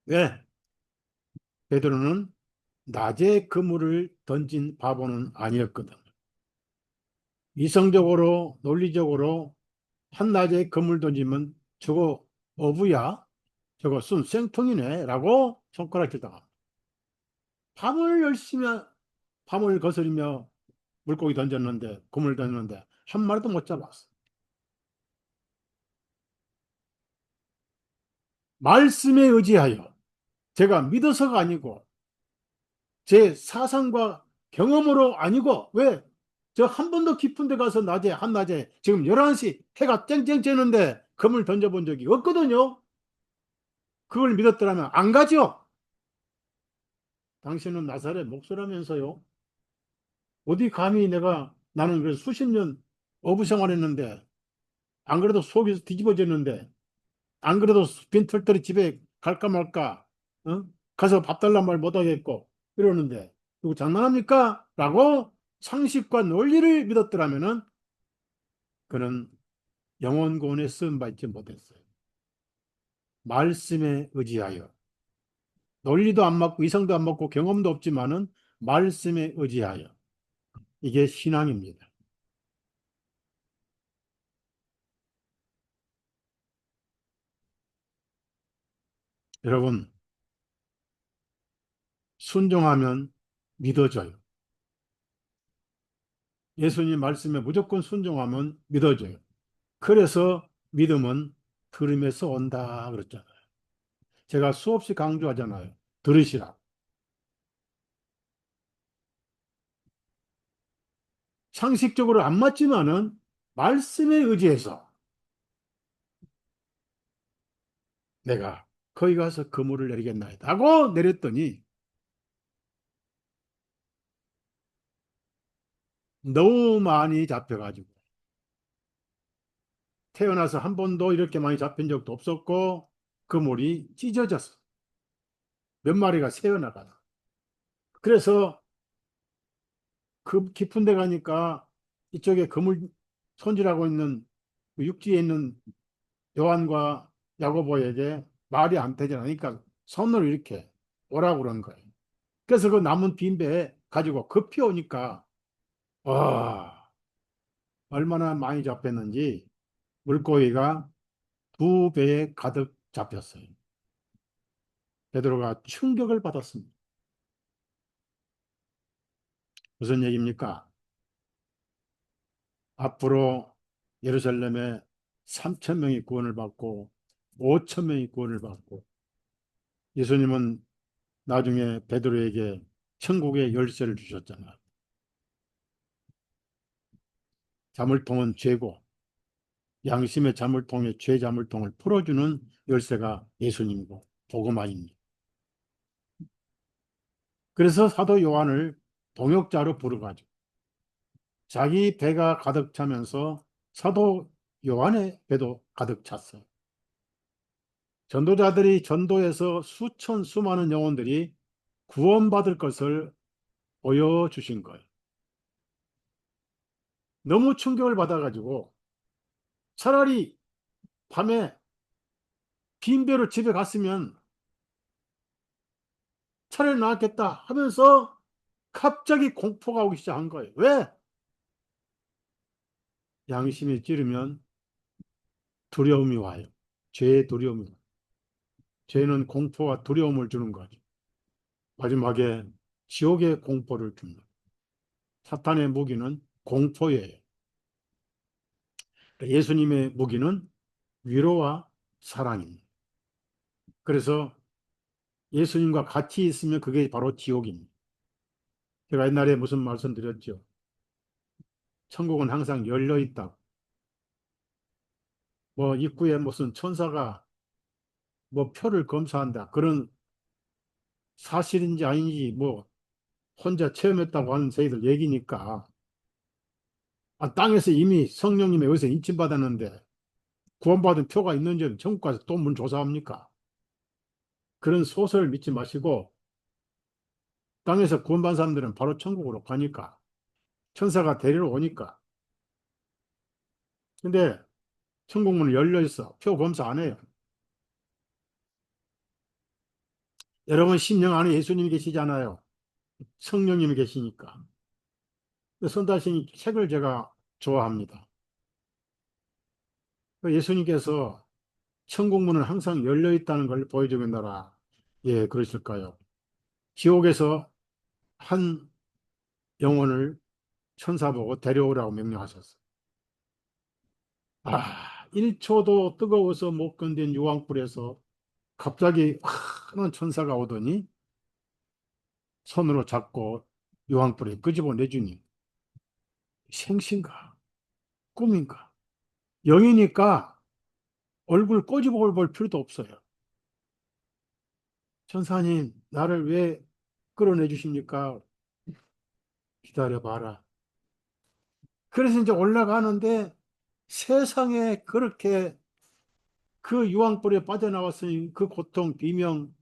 왜? 베드로는 낮에 그물을 던진 바보는 아니었거든. 이성적으로 논리적으로 한낮에 그물 던지면 저거 어부야? 저거 쓴 생통이네? 라고 손가락질 당합니다. 밤을 열심히 밤을 거스리며 물고기 던졌는데 그물 던졌는데 한 마리도 못 잡았어. 말씀에 의지하여 제가 믿어서가 아니고 제 사상과 경험으로 아니고 왜? 저 한 번도 깊은 데 가서 낮에 한낮에 지금 11시 해가 쨍쨍 쬐는데 그물 던져본 적이 없거든요. 그걸 믿었더라면 안 가죠. 당신은 나사렛 목수라면서요. 어디 감히 나는 그래서 수십 년 어부 생활했는데 안 그래도 속이 뒤집어졌는데 안 그래도 빈털터리 집에 갈까 말까 어? 가서 밥 달란 말 못하겠고 이러는데 누구 장난합니까? 라고 상식과 논리를 믿었더라면은 그는 영혼구원에 쓰임받지 못했어요. 말씀에 의지하여 논리도 안 맞고 이성도 안 맞고 경험도 없지만은 말씀에 의지하여 이게 신앙입니다. 여러분 순종하면 믿어져요. 예수님 말씀에 무조건 순종하면 믿어져요. 그래서 믿음은 들음에서 온다 그랬잖아요. 제가 수없이 강조하잖아요. 들으시라. 상식적으로 안 맞지만은 말씀에 의지해서 내가 거기 가서 그물을 내리겠나이다 하고 내렸더니 너무 많이 잡혀가지고 태어나서 한 번도 이렇게 많이 잡힌 적도 없었고 그물이 찢어졌어. 몇 마리가 새어나가요. 그래서 그 깊은 데 가니까 이쪽에 그물 손질하고 있는 그 육지에 있는 요한과 야고보에게 말이 안 되지 않으니까 손으로 이렇게 오라고 그런 거예요. 그래서 그 남은 빈배 가지고 급히 오니까 와, 얼마나 많이 잡혔는지 물고기가 두 배에 가득 잡혔어요. 베드로가 충격을 받았습니다. 무슨 얘기입니까? 앞으로 예루살렘에 3천 명이 구원을 받고 5천 명이 구원을 받고 예수님은 나중에 베드로에게 천국의 열쇠를 주셨잖아요. 자물통은 죄고 양심의 자물통의 죄 자물통을 풀어주는 열쇠가 예수님이고 복음화입니다. 그래서 사도 요한을 동역자로 부르가지고 자기 배가 가득 차면서 사도 요한의 배도 가득 찼어요. 전도자들이 전도해서 수천 수많은 영혼들이 구원받을 것을 보여주신 거예요. 너무 충격을 받아가지고 차라리 밤에 빈 배로 집에 갔으면 차라리 나았겠다 하면서 갑자기 공포가 오기 시작한 거예요. 왜? 양심이 찌르면 두려움이 와요. 죄의 두려움이 와요. 죄는 공포와 두려움을 주는 거죠. 마지막에 지옥의 공포를 줍니다. 사탄의 무기는 공포예요. 예수님의 무기는 위로와 사랑입니다. 그래서 예수님과 같이 있으면 그게 바로 지옥입니다. 제가 옛날에 무슨 말씀 드렸죠? 천국은 항상 열려 있다. 뭐 입구에 무슨 천사가 뭐 표를 검사한다. 그런 사실인지 아닌지 뭐 혼자 체험했다고 하는 저희들 얘기니까 땅에서 이미 성령님의 의사 인침받았는데 구원받은 표가 있는지 천국 가서 또 문 조사합니까? 그런 소설 믿지 마시고 땅에서 구원받은 사람들은 바로 천국으로 가니까 천사가 데리러 오니까 근데 천국문은 열려 있어. 표 검사 안 해요. 여러분 심령 안에 예수님이 계시잖아요. 성령님이 계시니까. 선다시니 책을 제가 좋아합니다. 예수님께서 천국문은 항상 열려 있다는 걸 보여주겠노라. 예, 그러실까요? 지옥에서 한 영혼을 천사 보고 데려오라고 명령하셨어요. 1초도 뜨거워서 못 견딘 유황불에서 갑자기 큰 천사가 오더니 손으로 잡고 유황불에 끄집어 내주니 생신가 꿈인가 영이니까 얼굴 꼬집어 볼 필요도 없어요. 천사님, 나를 왜 끌어내 주십니까? 기다려봐라. 그래서 이제 올라가는데 세상에 그렇게 그 유황불에 빠져나왔으니 그 고통, 비명,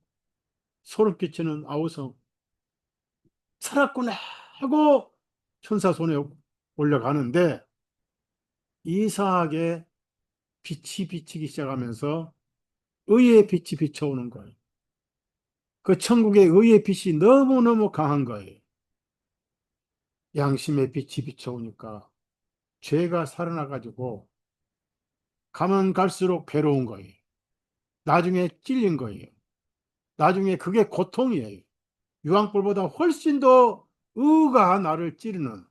소름 끼치는 아우성 살았구나 하고 천사 손에 올라가는데 이상하게 빛이 비치기 시작하면서 의의 빛이 비춰오는 거예요. 그 천국의 의의 빛이 너무너무 강한 거예요. 양심의 빛이 비춰오니까 죄가 살아나가지고 가면 갈수록 괴로운 거예요. 나중에 찔린 거예요. 나중에 그게 고통이에요. 유황불보다 훨씬 더 의가 나를 찌르는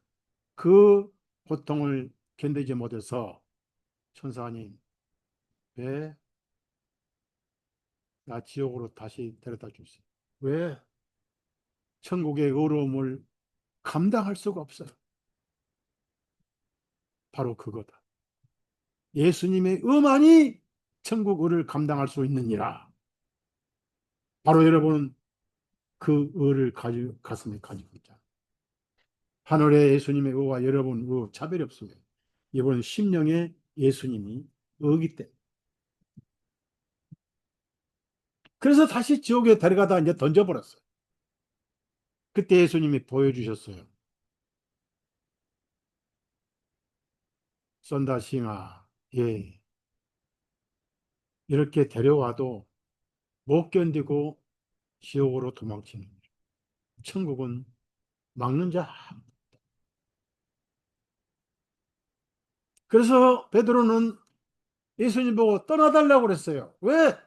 그 고통을 견디지 못해서 천사님, 왜 나 지옥으로 다시 데려다 주세요. 왜? 천국의 의로움을 감당할 수가 없어요. 바로 그거다. 예수님의 의만이 천국 의를 감당할 수 있느니라. 바로 여러분은 그 의를 가슴에 가지고 있다. 하늘의 예수님의 의와 여러분 의 차별이 없습니다. 이번 심령의 예수님이 의기 때문에. 그래서 다시 지옥에 데려가다 이제 던져버렸어요. 그때 예수님이 보여주셨어요. 썬다 싱아, 예, 이렇게 데려와도 못 견디고 지옥으로 도망치는 거예요. 천국은 막는 자. 그래서 베드로는 예수님 보고 떠나달라고 그랬어요. 왜?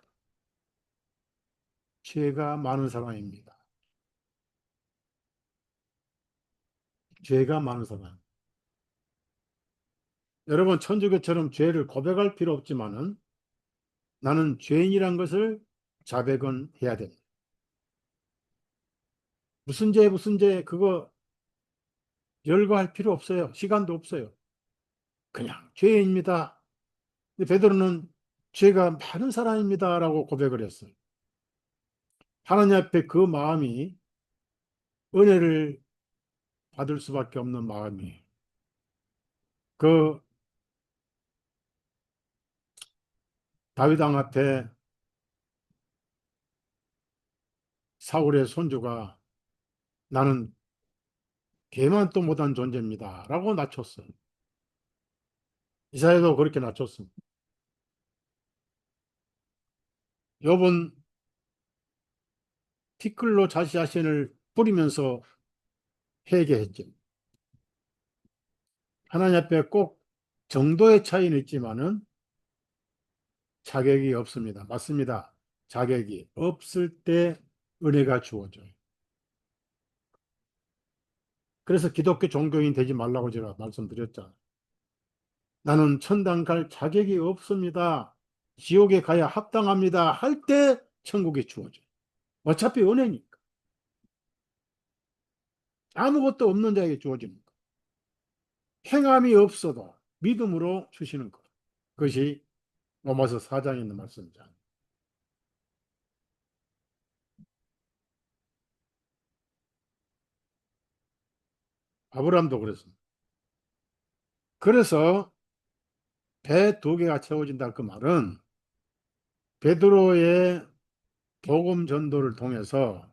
죄가 많은 사람입니다. 죄가 많은 사람. 여러분, 천주교처럼 죄를 고백할 필요 없지만은 나는 죄인이란 것을 자백은 해야 됩니다. 무슨 죄, 그거 열거할 필요 없어요. 시간도 없어요. 그냥 죄인입니다. 근데 베드로는 죄가 많은 사람입니다라고 고백을 했어요. 하나님 앞에 그 마음이 은혜를 받을 수밖에 없는 마음이에요. 그 다윗 왕 앞에 사울의 손주가 나는 개만도 못한 존재입니다. 라고 낮췄어요. 이사야도 그렇게 낮췄습니다. 욥은 티끌로 자신을 뿌리면서 회개했죠. 하나님 앞에 꼭 정도의 차이는 있지만은 자격이 없습니다. 맞습니다. 자격이 없을 때 은혜가 주어져요. 그래서 기독교 종교인 되지 말라고 제가 말씀드렸잖아요. 나는 천당 갈 자격이 없습니다. 지옥에 가야 합당합니다. 할 때 천국이 주어져요. 어차피 은혜니까. 아무것도 없는 자에게 주어집니다. 행함이 없어도 믿음으로 주시는 것. 그것이 로마서 4장에 있는 말씀입니다. 아브라함도 그랬습니다. 그래서 배 두 개가 채워진다 그 말은 베드로의 복음 전도를 통해서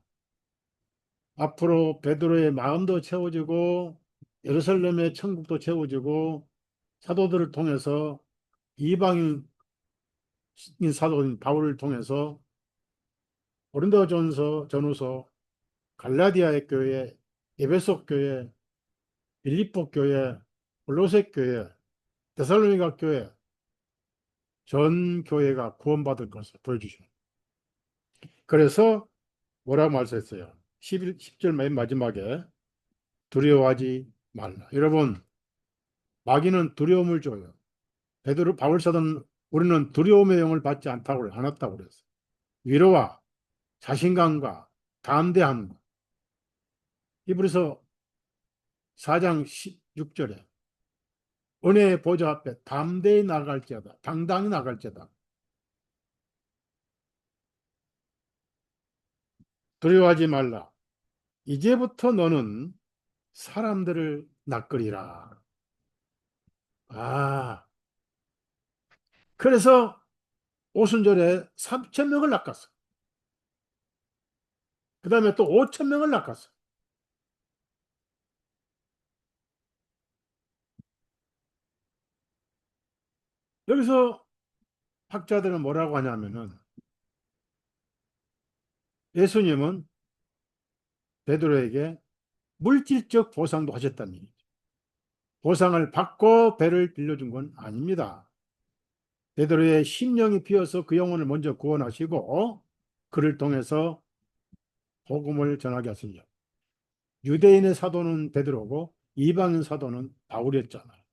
앞으로 베드로의 마음도 채워지고 예루살렘의 천국도 채워지고 사도들을 통해서 이방인 사도인 바울을 통해서 고린도전서 전후서 갈라디아의 교회, 에베소 교회, 빌립보 교회, 골로새 교회, 데살로니가 교회 전 교회가 구원받을 것을 보여주십니다. 그래서 뭐라고 말씀했어요? 10절 맨 마지막에 두려워하지 말라. 여러분, 마귀는 두려움을 줘요. 베드로 바울 사도는 우리는 두려움의 영을 받지 않았다고 그랬어요. 위로와 자신감과 담대함과 히브리서 4장 16절에 은혜의 보좌 앞에 담대히 나갈지어다. 당당히 나갈지어다. 두려워하지 말라. 이제부터 너는 사람들을 낚으리라. 아, 그래서 오순절에 3천 명을 낚았어. 그 다음에 또 5천 명을 낚았어. 여기서 학자들은 뭐라고 하냐면은 예수님은 베드로에게 물질적 보상도 하셨다는 얘기죠. 보상을 받고 배를 빌려준 건 아닙니다. 베드로의 심령이 비어서 그 영혼을 먼저 구원하시고 그를 통해서 복음을 전하게 하시죠. 유대인의 사도는 베드로고 이방인 사도는 바울이었잖아요.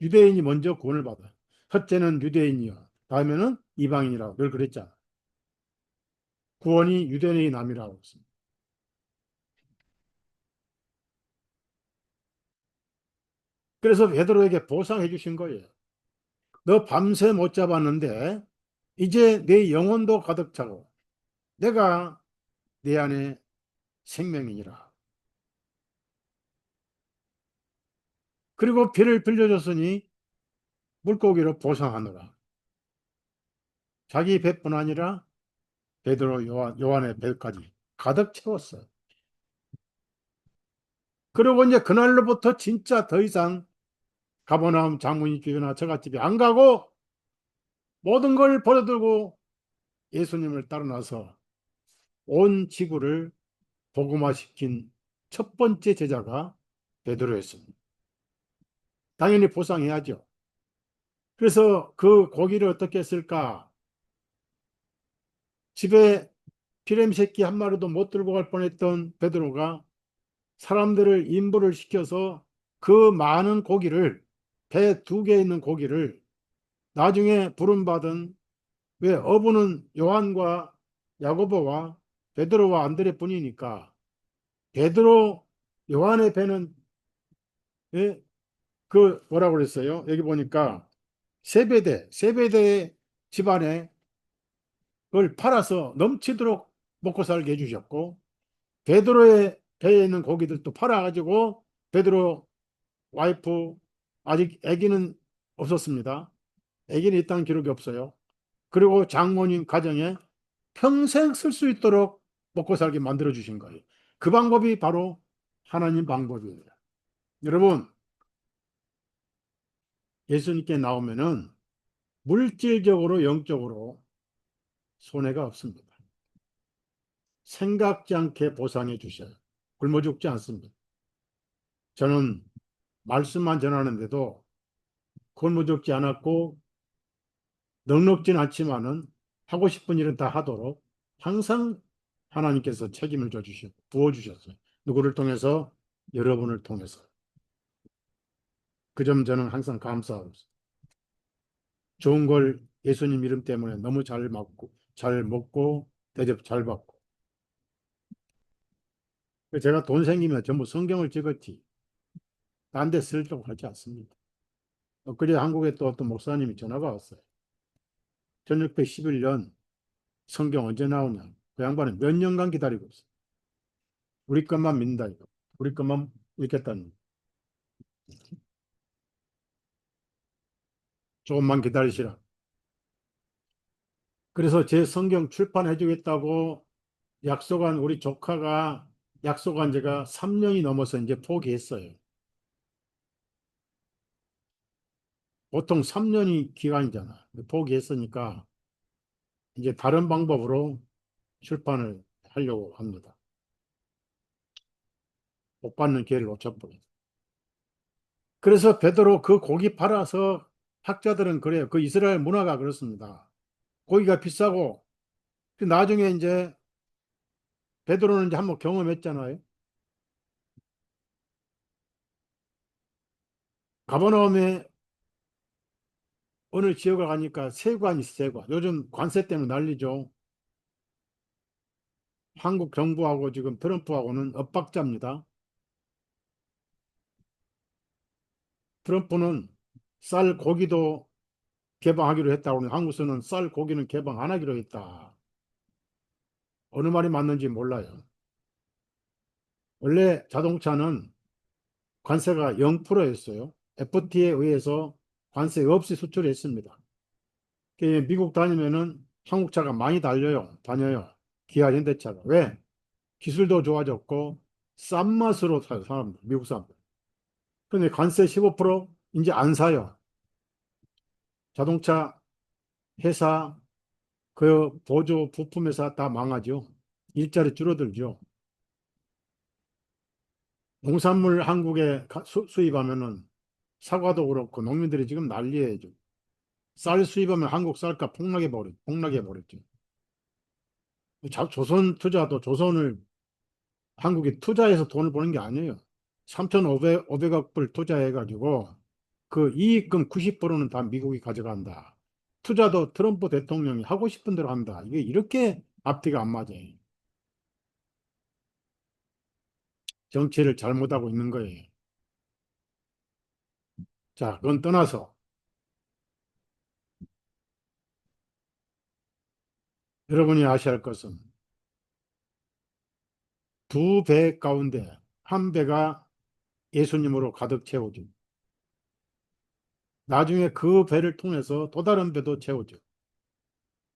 유대인이 먼저 구원을 받아요. 첫째는 유대인이요. 다음에는 이방인이라고 늘 그랬잖아. 구원이 유대인의 남이라고 했습니다. 그래서 베드로에게 보상해 주신 거예요. 너 밤새 못 잡았는데 이제 내 영혼도 가득 차고 내가 내 안에 생명이니라. 그리고 배를 빌려줬으니 물고기로 보상하노라. 자기 배뿐 아니라 베드로, 요한의 배까지 가득 채웠어요. 그리고 이제 그날로부터 진짜 더 이상 가버나움 장모님 집이나 처갓집에 안 가고 모든 걸 버려두고 예수님을 따라 나서 온 지구를 복음화시킨 첫 번째 제자가 베드로였습니다. 당연히 보상해야죠. 그래서 그 고기를 어떻게 했을까? 집에 피렘 새끼 한 마리도 못 들고 갈 뻔했던 베드로가 사람들을 인부를 시켜서 그 많은 고기를, 배 두 개 있는 고기를 나중에 부름받은, 왜 어부는 요한과 야고보와 베드로와 안드레뿐이니까 베드로 요한의 배는, 예, 그 뭐라고 그랬어요? 여기 보니까 세베대 집안에 그걸 팔아서 넘치도록 먹고 살게 해주셨고, 베드로의 배에 있는 고기들도 팔아가지고 베드로 와이프, 아직 아기는 없었습니다. 아기는 있다는 기록이 없어요. 그리고 장모님 가정에 평생 쓸 수 있도록 먹고 살게 만들어 주신 거예요. 그 방법이 바로 하나님 방법이에요. 여러분, 예수님께 나오면은 물질적으로 영적으로 손해가 없습니다. 생각지 않게 보상해 주셔요. 굶어 죽지 않습니다. 저는 말씀만 전하는데도 굶어 죽지 않았고 넉넉진 않지만은 하고 싶은 일은 다 하도록 항상 하나님께서 책임을 져주셨고 부어주셨어요. 누구를 통해서? 여러분을 통해서. 그 점 저는 항상 감사하고 있어요. 좋은 걸 예수님 이름 때문에 너무 잘 먹고 잘 먹고 대접 잘 받고. 제가 돈 생기면 전부 성경을 찍었지 딴 데 쓰려고 하지 않습니다. 그래 한국에 또 어떤 목사님이 전화가 왔어요. 1611년 성경 언제 나오냐. 그 양반은 몇 년간 기다리고 있어요. 우리 것만 믿는다 이거. 우리 것만 읽겠다는. 조금만 기다리시라. 그래서 제 성경 출판해 주겠다고 약속한 우리 조카가 약속한 지가 3년이 넘어서 이제 포기했어요. 보통 3년이 기간이잖아. 포기했으니까 이제 다른 방법으로 출판을 하려고 합니다. 못 받는 기회를 놓쳐버려요. 그래서 베드로 그 고기 팔아서, 학자들은 그래요. 그 이스라엘 문화가 그렇습니다. 고기가 비싸고 나중에 이제 베드로는 이제 한번 경험했잖아요. 가버나움에 어느 지역에 가니까 세관이 있어, 세관. 요즘 관세 때문에 난리죠. 한국 정부하고 지금 트럼프하고는 엇박자입니다. 트럼프는 쌀 고기도 개방하기로 했다고 하는데 한국에서는 쌀 고기는 개방 안 하기로 했다. 어느 말이 맞는지 몰라요. 원래 자동차는 관세가 0%였어요. FTA에 의해서 관세 없이 수출했습니다. 미국 다니면은 한국차가 많이 다녀요. 기아, 현대차가. 왜? 기술도 좋아졌고 싼 맛으로 사요, 사람들, 미국 사람들. 근데 관세 15% 이제 안 사요. 자동차 회사, 그 보조 부품 회사 다 망하죠. 일자리 줄어들죠. 농산물 한국에 수입하면은 사과도 그렇고 농민들이 지금 난리예요. 쌀 수입하면 한국 쌀값 폭락해 버렸죠. 조선 투자도 조선을 한국이 투자해서 돈을 버는 게 아니에요. 3,500억 불 투자해가지고 그 이익금 90%는 다 미국이 가져간다. 투자도 트럼프 대통령이 하고 싶은 대로 한다. 이게 이렇게 앞뒤가 안 맞아요. 정치를 잘못하고 있는 거예요. 자, 그건 떠나서 여러분이 아셔야 할 것은 두 배 가운데 한 배가 예수님으로 가득 채워져. 나중에 그 배를 통해서 또 다른 배도 채워져.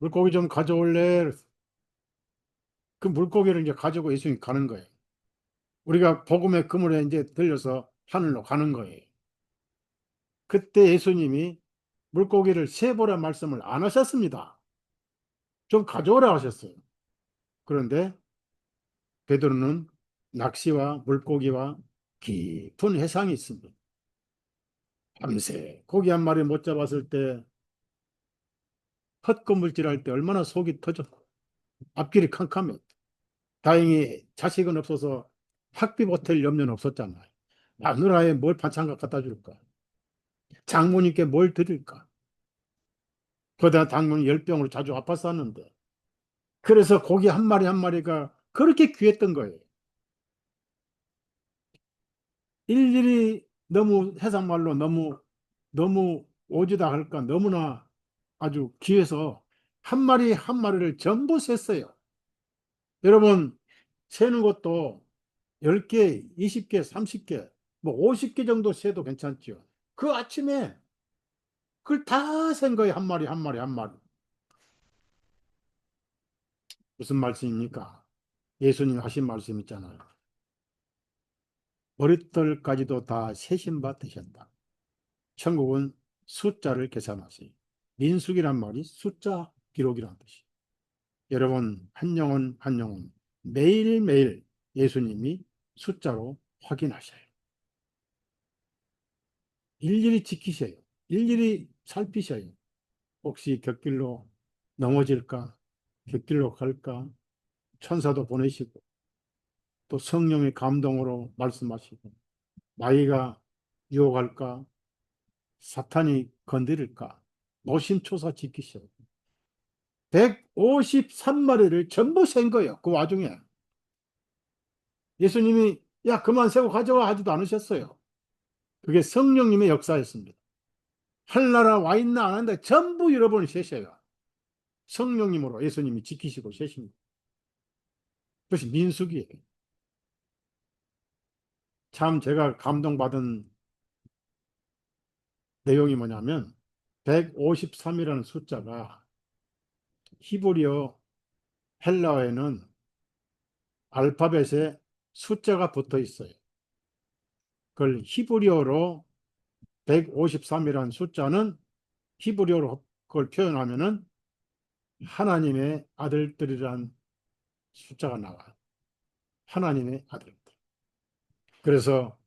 물고기 좀 가져올래? 그 물고기를 이제 가지고 예수님이 가는 거예요. 우리가 복음의 그물에 이제 들려서 하늘로 가는 거예요. 그때 예수님이 물고기를 세보라 말씀을 안 하셨습니다. 좀 가져오라 하셨어요. 그런데 베드로는 낚시와 물고기와 깊은 해상이 있습니다. 밤새 고기 한 마리 못 잡았을 때 헛건물질할 때 얼마나 속이 터졌고 앞길이 캄캄해. 다행히 자식은 없어서 학비 보탤 염려는 없었잖아요. 마누라에 뭘 반찬 갖다 줄까? 장모님께 뭘 드릴까? 거기다 장모님 열병으로 자주 아팠었는데. 그래서 고기 한 마리 한 마리가 그렇게 귀했던 거예요. 일일이 너무 해상말로 너무 오지다 할까 너무나 아주 귀해서 한 마리 한 마리를 전부 셌어요. 여러분 세는 것도 10개, 20개, 30개, 뭐 50개 정도 세도 괜찮죠. 그 아침에 그걸 다 센 거예요. 한 마리, 한 마리, 한 마리. 무슨 말씀입니까? 예수님 하신 말씀 있잖아요. 머릿돌까지도 다 세신 바 되셨다. 천국은 숫자를 계산하세요. 민숙이란 말이 숫자 기록이란 뜻이에요. 여러분, 한 영혼 한 영혼 매일매일 예수님이 숫자로 확인하셔요. 일일이 지키셔요. 일일이 살피셔요. 혹시 곁길로 넘어질까? 곁길로 갈까? 천사도 보내시고 또 성령의 감동으로 말씀하시고 마귀가 유혹할까? 사탄이 건드릴까? 노심초사 지키셔요. 153마리를 전부 센 거예요. 그 와중에 예수님이 야 그만 세고 가져와 하지도 않으셨어요. 그게 성령님의 역사였습니다. 할나라 와 있나 안 한다 전부 여러분을 세셔요. 성령님으로 예수님이 지키시고 세십니다. 그것이 민숙이에요. 참 제가 감동받은 내용이 뭐냐면 153이라는 숫자가 히브리어 헬라어에는 알파벳에 숫자가 붙어 있어요. 그걸 히브리어로 153이라는 숫자는 히브리어로 그걸 표현하면은 하나님의 아들들이란 숫자가 나와요. 하나님의 아들들. 그래서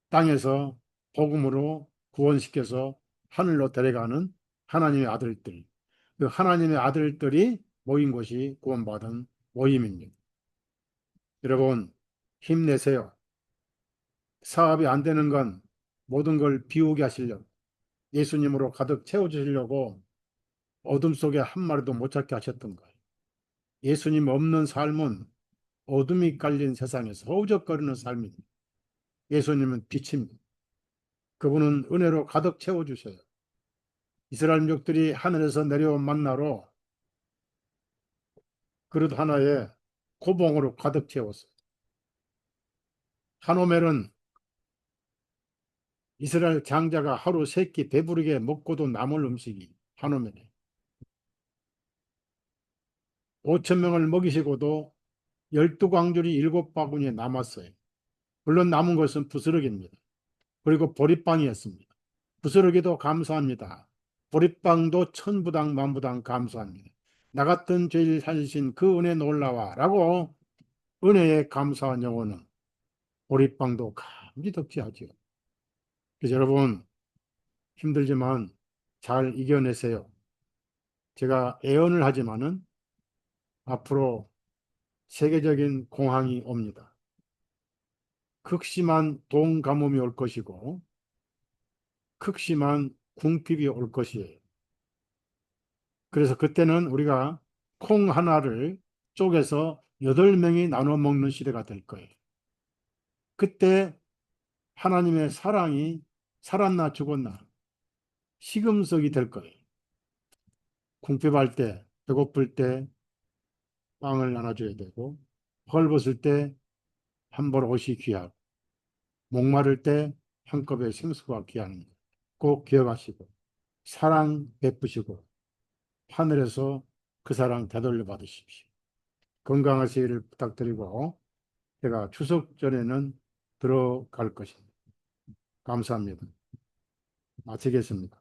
땅에서 복음으로 구원시켜서 하늘로 데려가는 하나님의 아들들. 그 하나님의 아들들이 모인 곳이 구원받은 모임입니다. 여러분, 힘내세요. 사업이 안 되는 건 모든 걸 비우게 하시려고, 예수님으로 가득 채워주시려고 어둠 속에 한 마리도 못 찾게 하셨던 거예요. 예수님 없는 삶은 어둠이 깔린 세상에서 허우적거리는 삶입니다. 예수님은 빛입니다. 그분은 은혜로 가득 채워주셔요. 이스라엘 민족들이 하늘에서 내려온 만나로 그릇 하나에 고봉으로 가득 채웠어요. 한오멜은 이스라엘 장자가 하루 세 끼 배부르게 먹고도 남을 음식이 한오멜에 5천 명을 먹이시고도 12광줄이 7바구니에 남았어요. 물론 남은 것은 부스러기입니다. 그리고 보리빵이었습니다. 부스러기도 감사합니다. 보리빵도 천부당 만부당 감사합니다. 나 같은 죄를 살리신 그 은혜 놀라와 라고 은혜에 감사한 영혼은 보리빵도 감지덕지 하지요. 그래서 여러분 힘들지만 잘 이겨내세요. 제가 애언을 하지만은 앞으로 세계적인 공황이 옵니다. 극심한 돈 가뭄이 올 것이고 극심한 궁핍이 올 것이에요. 그래서 그때는 우리가 콩 하나를 쪼개서 8명이 나눠 먹는 시대가 될 거예요. 그때 하나님의 사랑이 살았나 죽었나 시금석이 될 거예요. 궁핍할 때, 배고플 때 빵을 나눠줘야 되고, 헐벗을 때 한 벌 옷이 귀하고, 목마를 때 한 컵의 생수가 귀한 거 꼭 기억하시고, 사랑 베푸시고, 하늘에서 그 사랑 되돌려 받으십시오. 건강하시기를 부탁드리고 제가 추석 전에는 들어갈 것입니다. 감사합니다. 마치겠습니다.